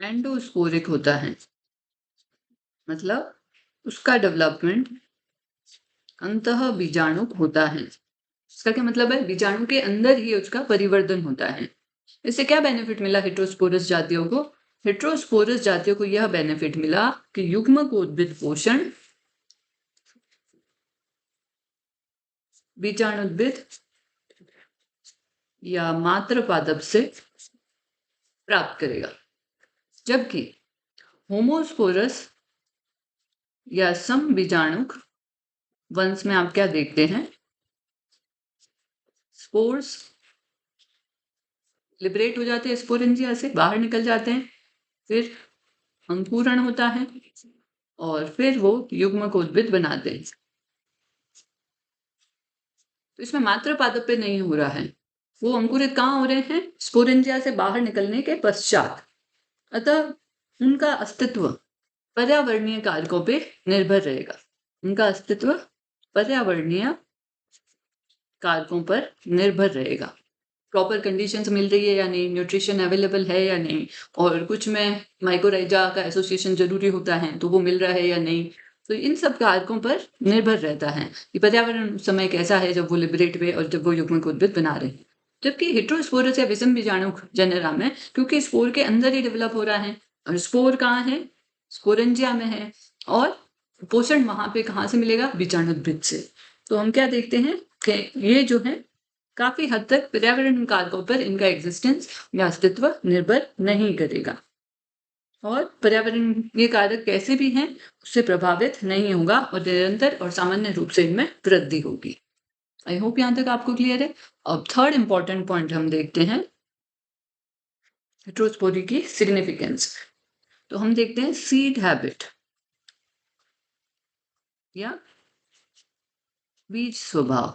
एंडोस्पोरिक होता है, मतलब उसका डेवलपमेंट अंतः बीजाणुक होता है। इसका क्या मतलब है, बीजाणु के अंदर ही उसका परिवर्तन होता है। इससे क्या बेनिफिट मिला हेट्रोस्पोरस जातियों को, हेट्रोस्पोरस जातियों को यह बेनिफिट मिला कि युग्मकोद्भिद पोषण बीजाणुद्भिद या मात्र पादप से प्राप्त करेगा। जबकि होमोस्पोरस या सम बीजाणुक वंश में आप क्या देखते हैं, स्पोर्स लिबरेट हो जाते हैं, स्पोरेंजिया से बाहर निकल जाते हैं, फिर अंकुरण होता है और फिर वो युग्मकोद्भिद बनाते हैं। तो इसमें मात्र पादप पे नहीं हो रहा है, वो अंकुरित कहाँ हो रहे हैं, स्पोरेंजिया से बाहर निकलने के पश्चात। अतः उनका अस्तित्व पर्यावरणीय कारकों पे निर्भर रहेगा, उनका अस्तित्व पर्यावरणीय कारकों पर निर्भर रहेगा। प्रॉपर कंडीशंस मिल रही है या नहीं, न्यूट्रिशन अवेलेबल है या नहीं, और कुछ में माइकोराइजा का एसोसिएशन जरूरी होता है तो वो मिल रहा है या नहीं। तो इन सब कारकों पर निर्भर रहता है कि पर्यावरण उस समय कैसा है जब वो लिबरेट हुए और जब वो युग्मकोद्भिद बना रहे हैं। जबकि हेट्रोस्पोरस या विषम बीजाणु जनरा में, क्योंकि स्पोर के अंदर ही डेवलप हो रहा है, और स्पोर कहाँ है, स्पोरेंजिया में है, और पोषण वहां पे कहाँ से मिलेगा, बीजाणुद्भिद से। तो हम क्या देखते हैं कि ये जो है काफी हद तक पर्यावरण कारकों पर इनका एग्जिस्टेंस या अस्तित्व निर्भर नहीं करेगा, और पर्यावरणीय कारक कैसे भी हैं उससे प्रभावित नहीं होगा, और निरंतर और सामान्य रूप से इनमें वृद्धि होगी। आई होप यहां तक आपको क्लियर है। अब थर्ड इंपॉर्टेंट पॉइंट हम देखते हैं हेट्रोस्पोरी की सिग्निफिकेंस। तो हम देखते हैं सीड हैबिट या बीज स्वभाव।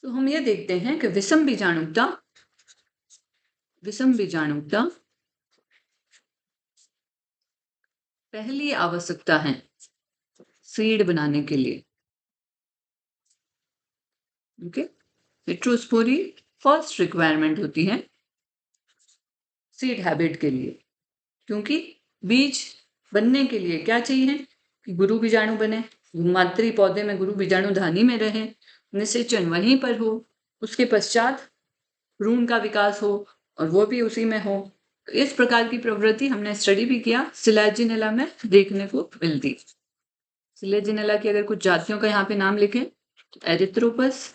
तो हम ये देखते हैं कि विषम बीजाणुता पहली आवश्यकता है सीड बनाने के लिए, ओके। हेट्रोस्पोरी फर्स्ट रिक्वायरमेंट होती है सीड हैबिट के लिए, क्योंकि बीज बनने के लिए क्या चाहिए कि गुरु बीजाणु बने, मातृ पौधे में गुरु बीजाणु धानी में रहे, निषेचन वहीं पर हो, उसके पश्चात भ्रूण का विकास हो और वो भी उसी में हो। तो इस प्रकार की प्रवृत्ति हमने स्टडी भी किया, सिलेजिनेला में देखने को मिलती। सिलेजिनेला की अगर कुछ जातियों का यहाँ पे नाम लिखें तो एरिथ्रोपस,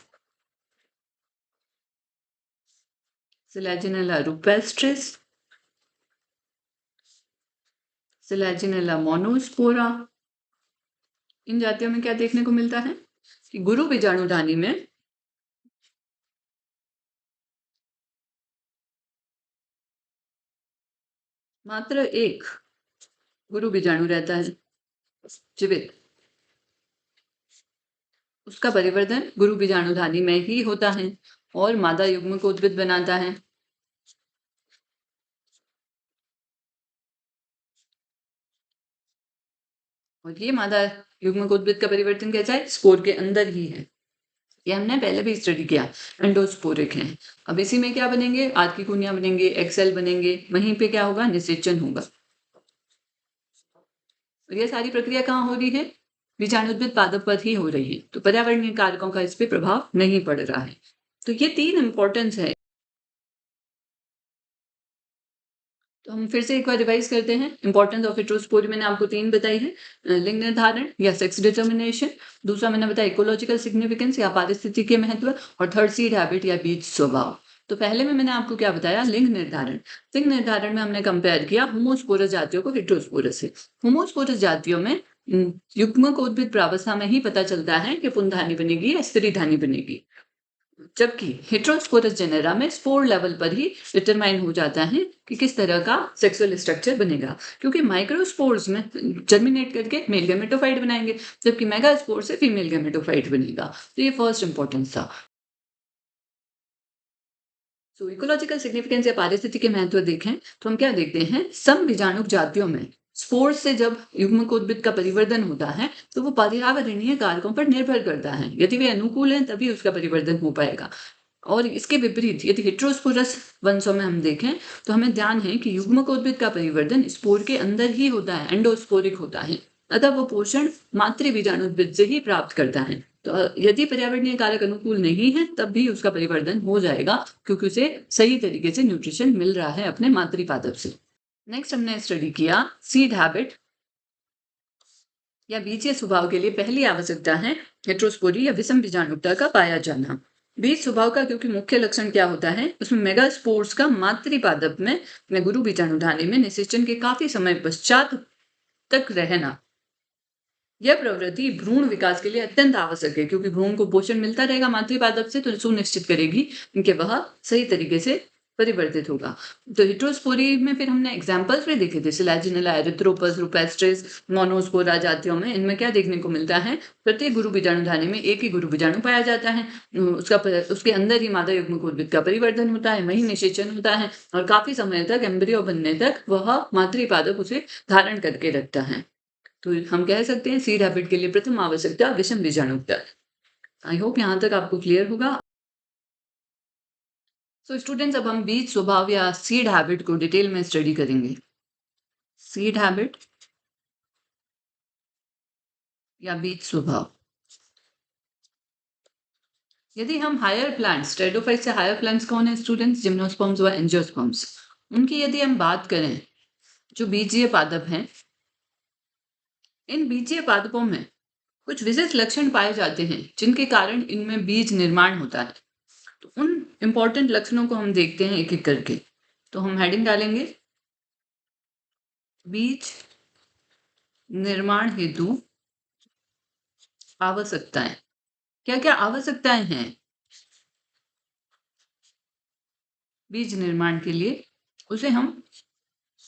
सिलेजिनेला रुपेस्ट्रिस, सिलेजिनेला मोनोस्पोरा। इन जातियों में क्या देखने को मिलता है कि गुरु बीजाणुधानी में मात्र एक गुरु बीजाणु रहता है जीवित, उसका परिवर्तन गुरु बीजाणुधानी में ही होता है और मादा युग्म को उद्भिद बनाता है। और ये मादा युग्म को उद्भिद का परिवर्तन कैसा है, स्पोर के अंदर ही है। ये हमने पहले भी स्टडी किया, एंडोस्पोरिक है। अब इसी में क्या बनेंगे, आर्किकोनिया बनेंगे, एक्सेल बनेंगे, वहीं पे क्या होगा, निषेचन होगा। और ये सारी प्रक्रिया कहाँ हो रही है, बीजाणुद्भिद पादप पर ही हो रही है, तो पर्यावरणीय कारकों का इस पे प्रभाव नहीं पड़ रहा है। तो ये 3 इंपॉर्टेंस है। तो हम फिर से एक बार रिवाइज करते हैं। इंपॉर्टेंस ऑफ हेटेरोस्पोरी मैंने आपको 3 बताई है, लिंग निर्धारण या सेक्स डिटर्मिनेशन, दूसरा मैंने बताया इकोलॉजिकल सिग्निफिकेंस या पारिस्थितिकीय महत्व, और थर्ड सीड हैबिट या बीज स्वभाव। तो पहले में मैंने आपको क्या बताया, लिंग निर्धारण। लिंग निर्धारण में हमने कंपेयर किया होमोस्पोरस जातियों को हेटेरोस्पोरस से। होमोस्पोरस जातियों में युग्म को उद्भिद प्रावस्था में ही पता चलता है कि पुंधानी बनेगी या स्त्रीधानी बनेगी, जबकि हेटेरोस्पोरस जेनेरा में स्पोर लेवल पर ही डिटरमाइन हो जाता है कि किस तरह का सेक्सुअल स्ट्रक्चर बनेगा, क्योंकि माइक्रोस्पोर्स में जर्मिनेट करके मेल गैमेटोफाइट बनाएंगे, जबकि मेगास्पोर से फीमेल गैमेटोफाइट बनेगा। तो ये फर्स्ट इंपॉर्टेंस था। तो इकोलॉजिकल सिग्निफिकेंस या पारिस्थितिक के महत्व देखें तो हम क्या देखते हैं, सम बीजाणु जातियों में स्पोर्स से जब युग्म को उद्भिद का परिवर्तन होता है तो वो पर्यावरणीय कारकों पर निर्भर करता है, यदि वे अनुकूल हैं तभी उसका परिवर्तन हो पाएगा। और इसके विपरीत यदि हेटेरोस्पोरस वंशों में हम देखें तो हमें ध्यान है कि युग्म को उद्भिद का परिवर्तन स्पोर के अंदर ही होता है, एंडोस्पोरिक होता है, अतः वो पोषण मातृ बीजाणुद्भिद से ही प्राप्त करता है। तो यदि पर्यावरणीय कारक अनुकूल नहीं है तब भी उसका परिवर्तन हो जाएगा, क्योंकि उसे सही तरीके से न्यूट्रिशन मिल रहा है अपने मातृपादप से। नेक्स्ट हमने स्टडी किया सीड हैबिट या बीजीय स्वभाव के लिए पहली आवश्यकता है हेटेरोस्पोरी या विषम बीजाणुता का पाया जाना। बीज स्वभाव का क्योंकि मुख्य लक्षण क्या होता है, उसमें मेगास्पोर्स का मातृपादप में गुरु बीजाणुधानी में निषेचन के काफी समय पश्चात तक रहना। यह प्रवृत्ति भ्रूण विकास के लिए अत्यंत आवश्यक है, क्योंकि भ्रूण को पोषण मिलता रहेगा मातृपादप से तो सुनिश्चित करेगी कि वह सही तरीके से परिवर्तित होगा। तो हेटेरोस्पोरी में फिर हमने एग्जांपल्स भी देखे थे, सिलेजिनेला, एरिथ्रोपस, रुपेस्ट्रिस, मोनोस्पोरा जातियों में। इनमें क्या देखने को मिलता है, प्रत्येक गुरु बीजाणुधानी में एक ही गुरु बीजाणु पाया जाता है, उसके अंदर ही मादा युग्म को उद्भिद का परिवर्तन होता है, वही निषेचन होता है और काफी समय तक एम्ब्रियो बनने तक वह मातृपादप उसे धारण करके रखता है। तो हम कह सकते हैं सीड हैबिट के लिए प्रथम आवश्यकता विषम बीजाणुता। आई होप यहाँ तक आपको क्लियर होगा। सो स्टूडेंट्स, अब हम बीज स्वभाव या सीड हैबिट को डिटेल में स्टडी करेंगे। सीड हैबिट या बीज स्वभाव। यदि हम हायर प्लांट्स, टेरिडोफाइट से हायर प्लांट्स कौन है स्टूडेंट्स, जिम्नोस्पर्म्स व एंजियोस्पर्म्स, उनकी यदि हम बात करें जो बीजीय पादप हैं, इन बीजीय पादपों में कुछ विशेष लक्षण पाए जाते हैं जिनके कारण इनमें बीज निर्माण होता है। तो उन इंपॉर्टेंट लक्षणों को हम देखते हैं एक एक करके। तो हम हेडिंग डालेंगे बीज निर्माण हेतु आवश्यकताएं। क्या क्या आवश्यकताएं हैं बीज निर्माण के लिए, उसे हम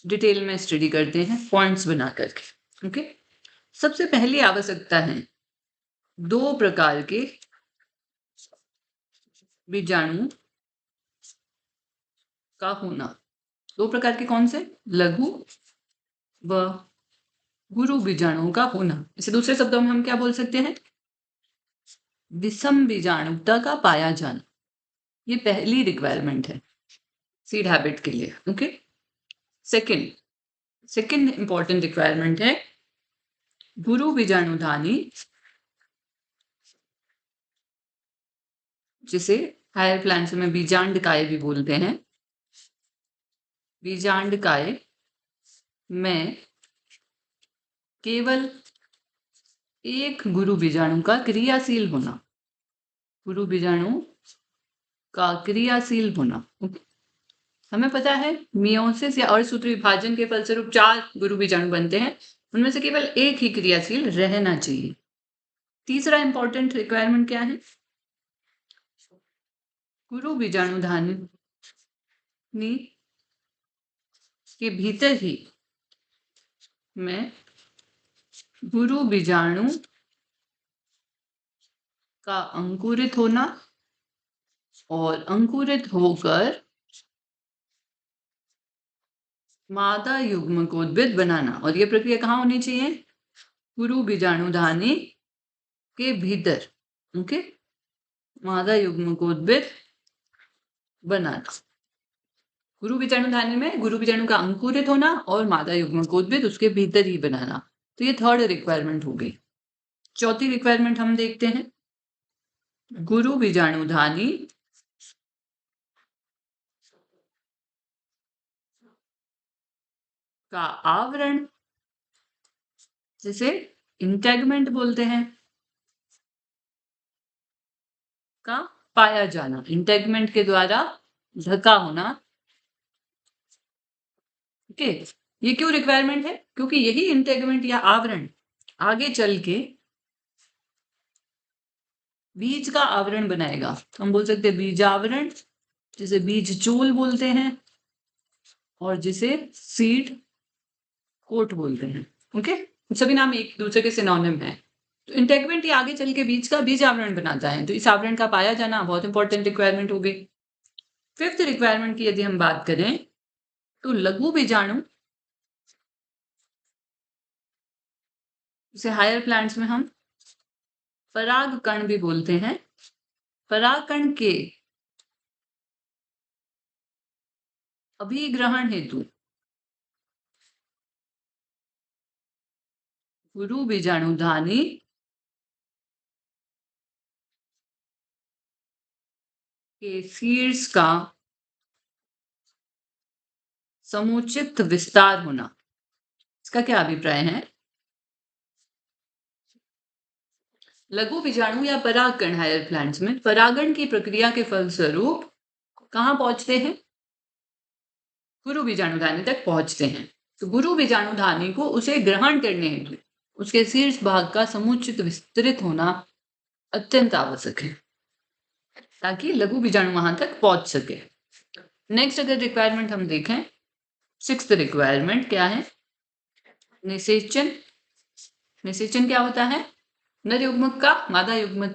डिटेल में स्टडी करते हैं पॉइंट्स बना करके। ओके, सबसे पहली आवश्यकता है 2 प्रकार के बीजाणु का होना। 2 प्रकार के कौन से, लघु व गुरु बीजाणुओं का होना। इसे दूसरे शब्दों में हम क्या बोल सकते हैं, विषम बीजाणुता का पाया जाना, ये पहली रिक्वायरमेंट है सीड हैबिट के लिए। ओके, सेकंड इंपॉर्टेंट रिक्वायरमेंट है गुरु बीजाणुधानी, जिसे हायर प्लांट्स में बीजांडकाय भी बोलते हैं। बीजांडकाय में केवल एक गुरु बीजाणु का क्रियाशील होना, गुरु बीजाणु का क्रियाशील होना। हमें पता है मियोसिस या अर्धसूत्री विभाजन के फलस्वरूप 4 गुरु बीजाणु बनते हैं, उनमें से केवल एक ही क्रियाशील रहना चाहिए। तीसरा इंपॉर्टेंट रिक्वायरमेंट क्या है? गुरु बीजाणुधानी के भीतर ही में गुरु बीजाणु का अंकुरित होना और अंकुरित होकर मादा युग्मकोद्भिद बनाना। और ये प्रक्रिया कहाँ होनी चाहिए? गुरु बीजाणुधानी के भीतर। ओके, मादा युग्मकोद्भिद बनाना। गुरु बीजाणुधानी में गुरु बीजाणु का अंकुरित होना और मादा युग्मकोद्भिद उसके भीतर ही बनाना। तो ये थर्ड रिक्वायरमेंट हो गई। चौथी रिक्वायरमेंट हम देखते हैं, गुरु बीजाणुधानी का आवरण, जिसे इंटेगमेंट बोलते हैं, का पाया जाना, इंटेगमेंट के द्वारा ढका होना। ओके, ये क्यों रिक्वायरमेंट है? क्योंकि यही इंटेगमेंट या आवरण आगे चल के बीज का आवरण बनाएगा। हम बोल सकते हैं बीजावरण, जिसे बीज चूल बोलते हैं, और जिसे सीड कोट बोलते हैं। ओके, सभी नाम एक दूसरे के सिनोनिम है। तो इंटेगमेंट ये आगे चल के बीज का बीज आवरण बनाता है, तो इस आवरण का पाया जाना बहुत इंपॉर्टेंट रिक्वायरमेंट हो गई। फिफ्थ रिक्वायरमेंट की यदि हम बात करें तो लघु बीजाणु, इसे हायर प्लांट्स में हम परागकण भी बोलते हैं। परागकण के अभिग्रहण हेतु गुरु बीजाणुधानी के सीड्स का समुचित विस्तार होना। इसका क्या अभिप्राय है? लघु बीजाणु या परागकण हायर प्लांट्स में परागण की प्रक्रिया के फलस्वरूप कहाँ पहुंचते हैं? गुरु बीजाणुधानी तक पहुंचते हैं। तो गुरु बीजाणुधानी को उसे ग्रहण करने हेतु उसके शीर्ष भाग का समुचित विस्तृत होना अत्यंत आवश्यक है, ताकि लघु बीजाणु वहां तक पहुंच सके। नेक्स्ट अगर रिक्वायरमेंट हम देखें, सिक्स्थ रिक्वायरमेंट क्या है? निषेचन। निषेचन क्या होता है? नर युग्मक का मादा युग्मक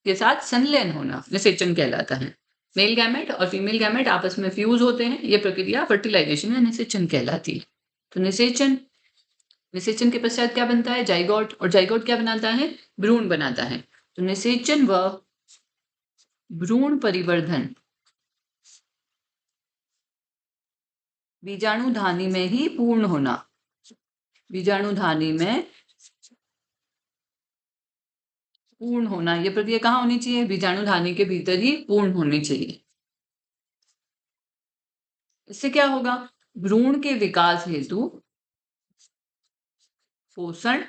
के साथ संलयन होना निषेचन कहलाता है। मेल गैमेट और फीमेल गैमेट आपस में फ्यूज होते हैं, यह प्रक्रिया फर्टिलाइजेशन या निषेचन कहलाती है। तो निषेचन के पश्चात क्या बनता है? जाइगोट। और जाइगोट क्या बनाता है? भ्रूण बनाता है। तो निषेचन व भ्रूण परिवर्धन बीजाणुधानी में ही पूर्ण होना। बीजाणुधानी में पूर्ण होना, यह प्रक्रिया कहाँ होनी चाहिए? बीजाणुधानी के भीतर ही पूर्ण होनी चाहिए। इससे क्या होगा? भ्रूण के विकास हेतु पोषण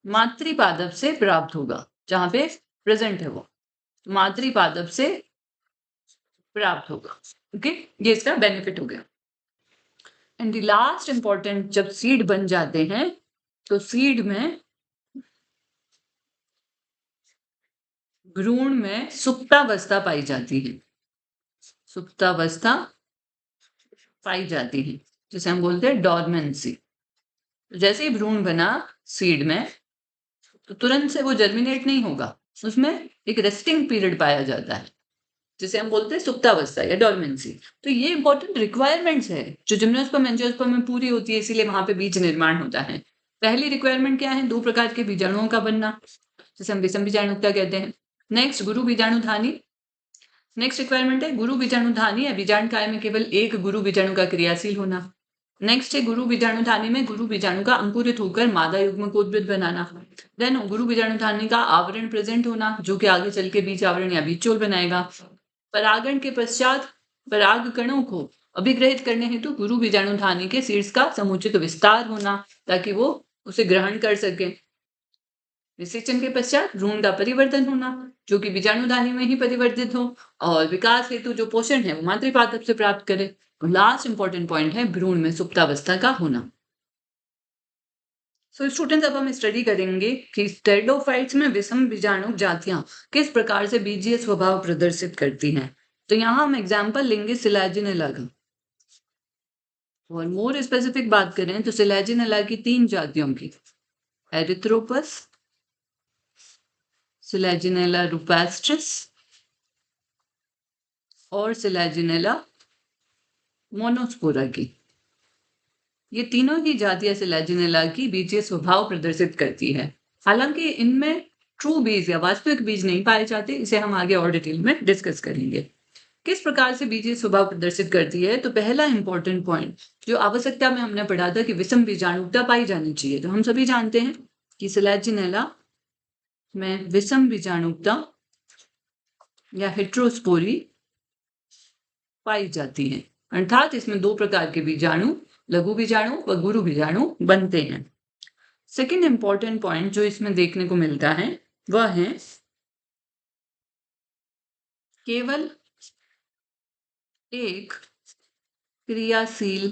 मातृपादप से प्राप्त होगा, जहां पे प्रेजेंट है वो मातृपादप से प्राप्त होगा। ओके, ये इसका बेनिफिट हो गया। एंड द लास्ट इंपॉर्टेंट, जब सीड बन जाते हैं तो सीड में भ्रूण में सुप्तावस्था पाई जाती है। सुप्तावस्था पाई जाती है, जिसे हम बोलते हैं डॉर्मेंसी। जैसे ही भ्रूण बना सीड में, तो तुरंत से वो जर्मिनेट नहीं होगा, उसमें एक रेस्टिंग पीरियड पाया जाता है, जिसे हम बोलते हैं सुप्तावस्था या डॉर्मेंसी। तो ये इंपॉर्टेंट रिक्वायरमेंट्स है जो जिम्नोस्पर्म एंजियोस्पर्म में पूरी होती है, इसीलिए वहां पे बीज निर्माण होता है। पहली रिक्वायरमेंट क्या है? 2 प्रकार के बीजाणुओं का बनना, जिसे हम विषम बीजाणुता कहते हैं। नेक्स्ट गुरु बीजाणुधानी। नेक्स्ट रिक्वायरमेंट है गुरु बीजाणुधानी या बीजांडकाय में केवल एक गुरु बीजाणु का क्रियाशील होना। नेक्स्ट है गुरु बीजाणुधानी में गुरु बीजाणु का अंकुरित होकर मादा युग्म को उद्भिद बनाना। देन गुरु बीजाणुधानी का आवरण प्रेजेंट होना जो कि आगे चल के बीज आवरण या बीज चोल बनाएगा। परागण के पश्चात पराग कणों को अभिग्रहित करने हेतु गुरु बीजाणुधानी के शीर्ष का समुचित विस्तार होना ताकि वो उसे ग्रहण कर सके। निषेचन के पश्चात भ्रूण का परिवर्तन होना जो कि बीजाणुधानी में ही परिवर्तित हो और विकास हेतु जो पोषण है वो मातृपादप से प्राप्त करे। लास्ट इंपॉर्टेंट पॉइंट है भ्रूण में सुप्तावस्था का होना। सो स्टूडेंट्स अब हम स्टडी करेंगे कि स्टेरोफाइट्स में विषम बीजाणु जातियां किस प्रकार से बीजीय स्वभाव प्रदर्शित करती हैं। तो यहाँ हम एग्जाम्पल लेंगे सिलैजिनेला का। और मोर स्पेसिफिक बात करें तो सिलैजिनेला की 3 जातियों की, एरिथ्रोपस, सिलैजिनेला रुपेस्ट्रिस और सिलैजिनेला मोनोस्पोरा की। ये तीनों ही जातियां सिलैजिनेला की बीजीय स्वभाव प्रदर्शित करती है। हालांकि इनमें ट्रू बीज या वास्तविक बीज नहीं पाए जाते, इसे हम आगे और डिटेल में डिस्कस करेंगे। किस प्रकार से बीजीय स्वभाव प्रदर्शित करती है, तो पहला इंपॉर्टेंट पॉइंट जो आवश्यकता में हमने पढ़ा था कि विषम बीजाणुता पाई जानी चाहिए, तो हम सभी जानते हैं कि सिलैजिनेला में विषम बीजाणुता या हेट्रोस्पोरी पाई जाती है, अर्थात इसमें 2 प्रकार के बीजाणु, लघु बीजाणु व गुरु बीजाणु बनते हैं। सेकेंड इंपॉर्टेंट पॉइंट जो इसमें देखने को मिलता है वह है केवल एक क्रियाशील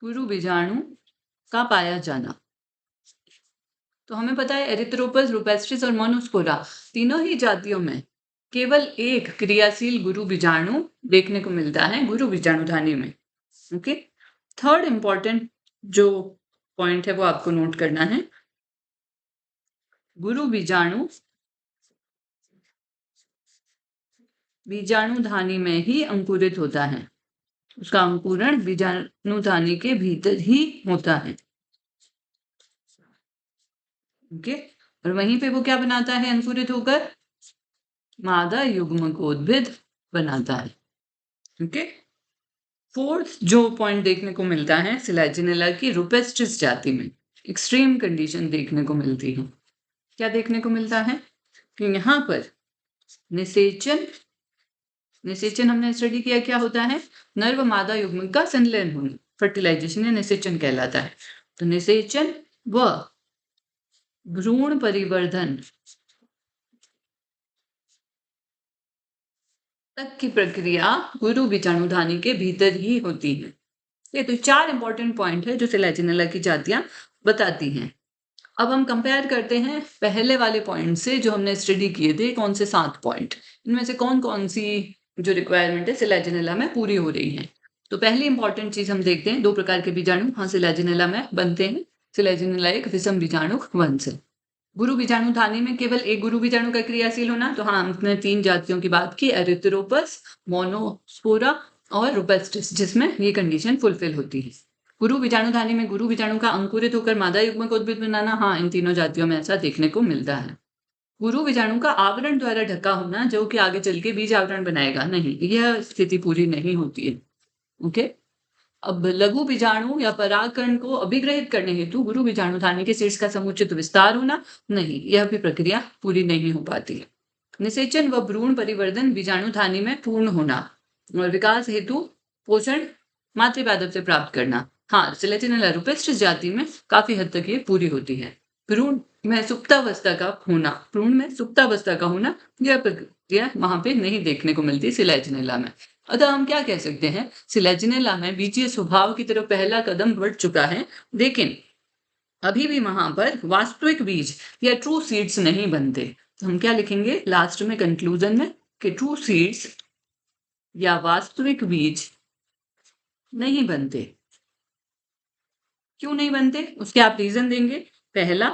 गुरु बीजाणु का पाया जाना। तो हमें पता है एरिथ्रोपस, रुपेस्ट्रिस और मोनोस्पोरा तीनों ही जातियों में केवल एक क्रियाशील गुरु बीजाणु देखने को मिलता है गुरु बीजाणुधानी में। ओके, थर्ड इंपॉर्टेंट जो पॉइंट है वो आपको नोट करना है, गुरु बीजाणु बीजाणुधानी में ही अंकुरित होता है, उसका अंकुरण बीजाणुधानी के भीतर ही होता है। ओके, और वहीं पे वो क्या बनाता है अंकुरित होकर, मादा युग्म को उद्भिद बनाता है। ओके, फोर्थ जो पॉइंट देखने को मिलता है सिलैजिनेला की रुपेस्ट्रिस जाति में एक्सट्रीम कंडीशन देखने को मिलती है। क्या देखने को मिलता है कि यहाँ पर निषेचन हमने स्टडी किया, क्या होता है, नर व मादा युग्म का संलयन होना, फर्टिलाइजेशन या निषेचन कहलाता है। तो निषेचन व भ्रूण परिवर्धन तक की प्रक्रिया गुरु बीजाणुधानी के भीतर ही होती है। ये तो 4 इंपॉर्टेंट पॉइंट है जो सिलैजिनेला की जातियां बताती हैं। अब हम कंपेयर करते हैं पहले वाले पॉइंट से जो हमने स्टडी किए थे, कौन से 7 पॉइंट, इनमें से कौन कौन सी जो रिक्वायरमेंट है सिलैजिनेला में पूरी हो रही है। तो पहली इंपॉर्टेंट चीज हम देखते हैं, 2 प्रकार के बीजाणु हाँ सिलैजिनेला में बनते हैं। सिलैजिनेला एक विषम बीजाणु वंश है। गुरु बीजाणुधानी में केवल एक गुरु बीजाणु का क्रियाशील होना, तो हाँ हमने 3 जातियों की बात की, एरिथ्रोपस, मोनोस्पोरा और रुपेस्ट्रिस, जिसमें ये कंडीशन फुलफिल होती है। गुरु बीजाणुधानी में गुरु बीजाणु का अंकुरित होकर मादा युग्म को उद्भिद बनाना, हाँ इन तीनों जातियों में ऐसा देखने को मिलता है। गुरु बीजाणु का आवरण द्वारा ढका होना जो कि आगे चल के बीज आवरण बनाएगा, नहीं, यह स्थिति पूरी नहीं होती है। ओके, अब लघु बीजाणु या परागकण को अभिग्रहित करने हेतु गुरु बीजाणुधानी के शीर्ष का समुचित विस्तार होना, नहीं, यह भी प्रक्रिया पूरी नहीं हो पाती। निषेचन व भ्रूण परिवर्धन बीजाणुधानी में पूर्ण होना और विकास हेतु पोषण मातृपादप से प्राप्त करना, हाँ सिलैजिनेला रुपेस्ट्रिस जाति में काफी हद तक ये पूरी होती है। भ्रूण में सुप्तावस्था का होना, यह प्रक्रिया वहां पे नहीं देखने को मिलती सिलैजिनेला में। अतः हम क्या कह सकते हैं, सिलैजिनेला में बीजीय स्वभाव की तरफ पहला कदम बढ़ चुका है, लेकिन अभी भी वहां पर वास्तविक बीज या ट्रू सीड्स नहीं बनते। तो हम क्या लिखेंगे लास्ट में कंक्लूजन में कि ट्रू सीड्स या वास्तविक बीज नहीं बनते। क्यों नहीं बनते, उसके आप रीजन देंगे। पहला,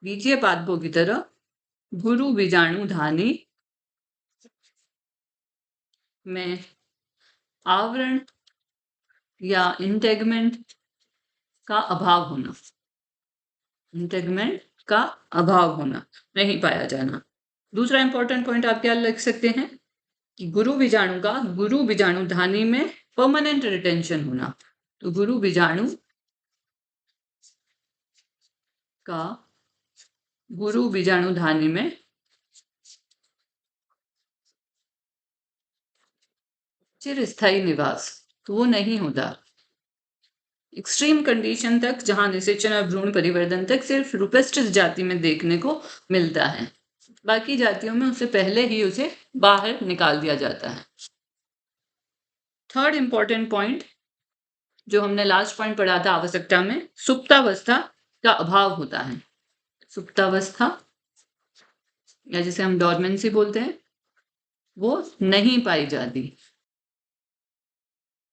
बीजीय पादपों की तरह गुरु बीजाणुधानी में आवरण या इंटेगमेंट का अभाव होना, इंटेगमेंट का अभाव होना, नहीं पाया जाना। दूसरा इंपॉर्टेंट पॉइंट आप क्या लिख सकते हैं कि गुरु बीजाणु धानी में परमानेंट रिटेंशन होना। तो गुरु बीजाणु का गुरु बीजाणु धानी में चिरस्थायी निवास, तो वो नहीं होता। एक्सट्रीम कंडीशन तक, जहां निषेचन और भ्रूण परिवर्तन तक सिर्फ रूपेस्टिस जाति में देखने को मिलता है, बाकी जातियों में उससे पहले ही उसे बाहर निकाल दिया जाता है। थर्ड इंपॉर्टेंट पॉइंट जो हमने लास्ट पॉइंट पढ़ा था आवश्यकता में, सुप्तावस्था का अभाव होता है। सुप्तावस्था या जिसे हम डॉर्मेंसी बोलते हैं, वो नहीं पाई जाती।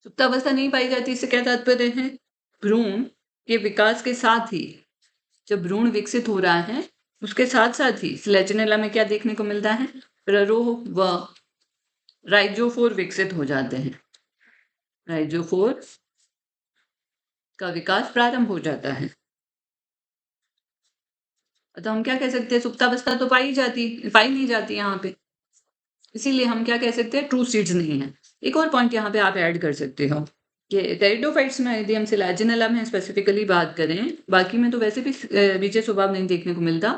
सुप्तावस्था नहीं पाई जाती, इससे क्या तात्पर्य है? भ्रूण के विकास के साथ ही, जब भ्रूण विकसित हो रहा है उसके साथ साथ ही स्लेजिनेला में क्या देखने को मिलता है? प्ररोह व राइजोफोर विकसित हो जाते हैं। राइजोफोर का विकास प्रारंभ हो जाता है। तो हम क्या कह सकते हैं? सुप्तावस्था तो पाई नहीं जाती यहाँ पे, इसीलिए हम क्या कह सकते हैं? ट्रू सीड्स नहीं है। एक और पॉइंट यहाँ पे आप ऐड कर सकते हो कि टेरिडोफाइट्स में, यदि हम सिलाजिनेला में स्पेसिफिकली बात करें, बाकी में तो वैसे भी बीजीय स्वभाव नहीं देखने को मिलता,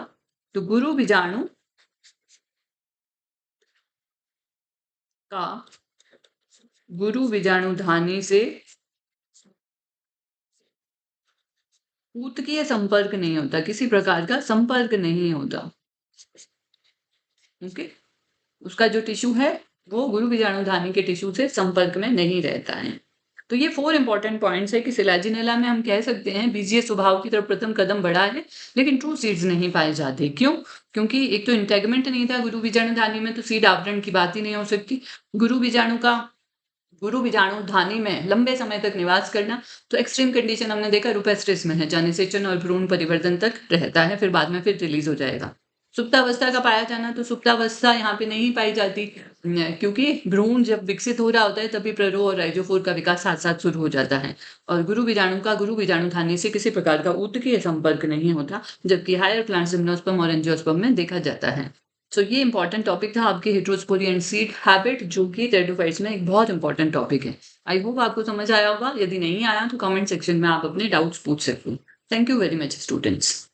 तो गुरु बीजाणु का गुरु बीजाणु धानी से ऊतकीय संपर्क नहीं होता, किसी प्रकार का संपर्क नहीं होता। ओके, उसका जो टिश्यू है वो गुरु बीजाणु धानी के टिश्यू से संपर्क में नहीं रहता है। तो ये 4 इंपॉर्टेंट पॉइंट्स है कि सिलाजिनेला में हम कह सकते हैं बीजीय स्वभाव की तरफ प्रथम कदम बढ़ा है, लेकिन ट्रू सीड्स नहीं पाए जाते। क्यों? क्योंकि एक तो इंटेगमेंट नहीं था गुरु बीजाणु धानी में, तो सीड आवरण की बात ही नहीं हो सकती। गुरु बीजाणु धानी में लंबे समय तक निवास करना, तो एक्सट्रीम कंडीशन हमने देखा रूपेस्टिस में है, जहां निषेचन और भ्रूण परिवर्तन तक रहता है, फिर बाद में फिर रिलीज हो जाएगा। सुप्तावस्था का पाया जाना, तो सुप्तावस्था यहाँ पे नहीं पाई जाती, क्योंकि भ्रूण जब विकसित हो रहा होता है तभी प्ररोह और राइजोफोर का विकास साथ साथ शुरू हो जाता है, और गुरु बीजाणु धानी से किसी प्रकार का ऊतकीय संपर्क नहीं होता, जबकि हायर प्लांट जिम्नोस्पर्म और एंजियोस्पर्म में देखा जाता है। तो ये इंपॉर्टेंट टॉपिक था आपके हेटेरोस्पोरी एंड सीड हैबिट, जो कि टेरिडोफाइट्स में एक बहुत इंपॉर्टेंट टॉपिक है। आई होप आपको समझ आया होगा। यदि नहीं आया तो कमेंट सेक्शन में आप अपने डाउट्स पूछ सकते हो। Thank you very much students.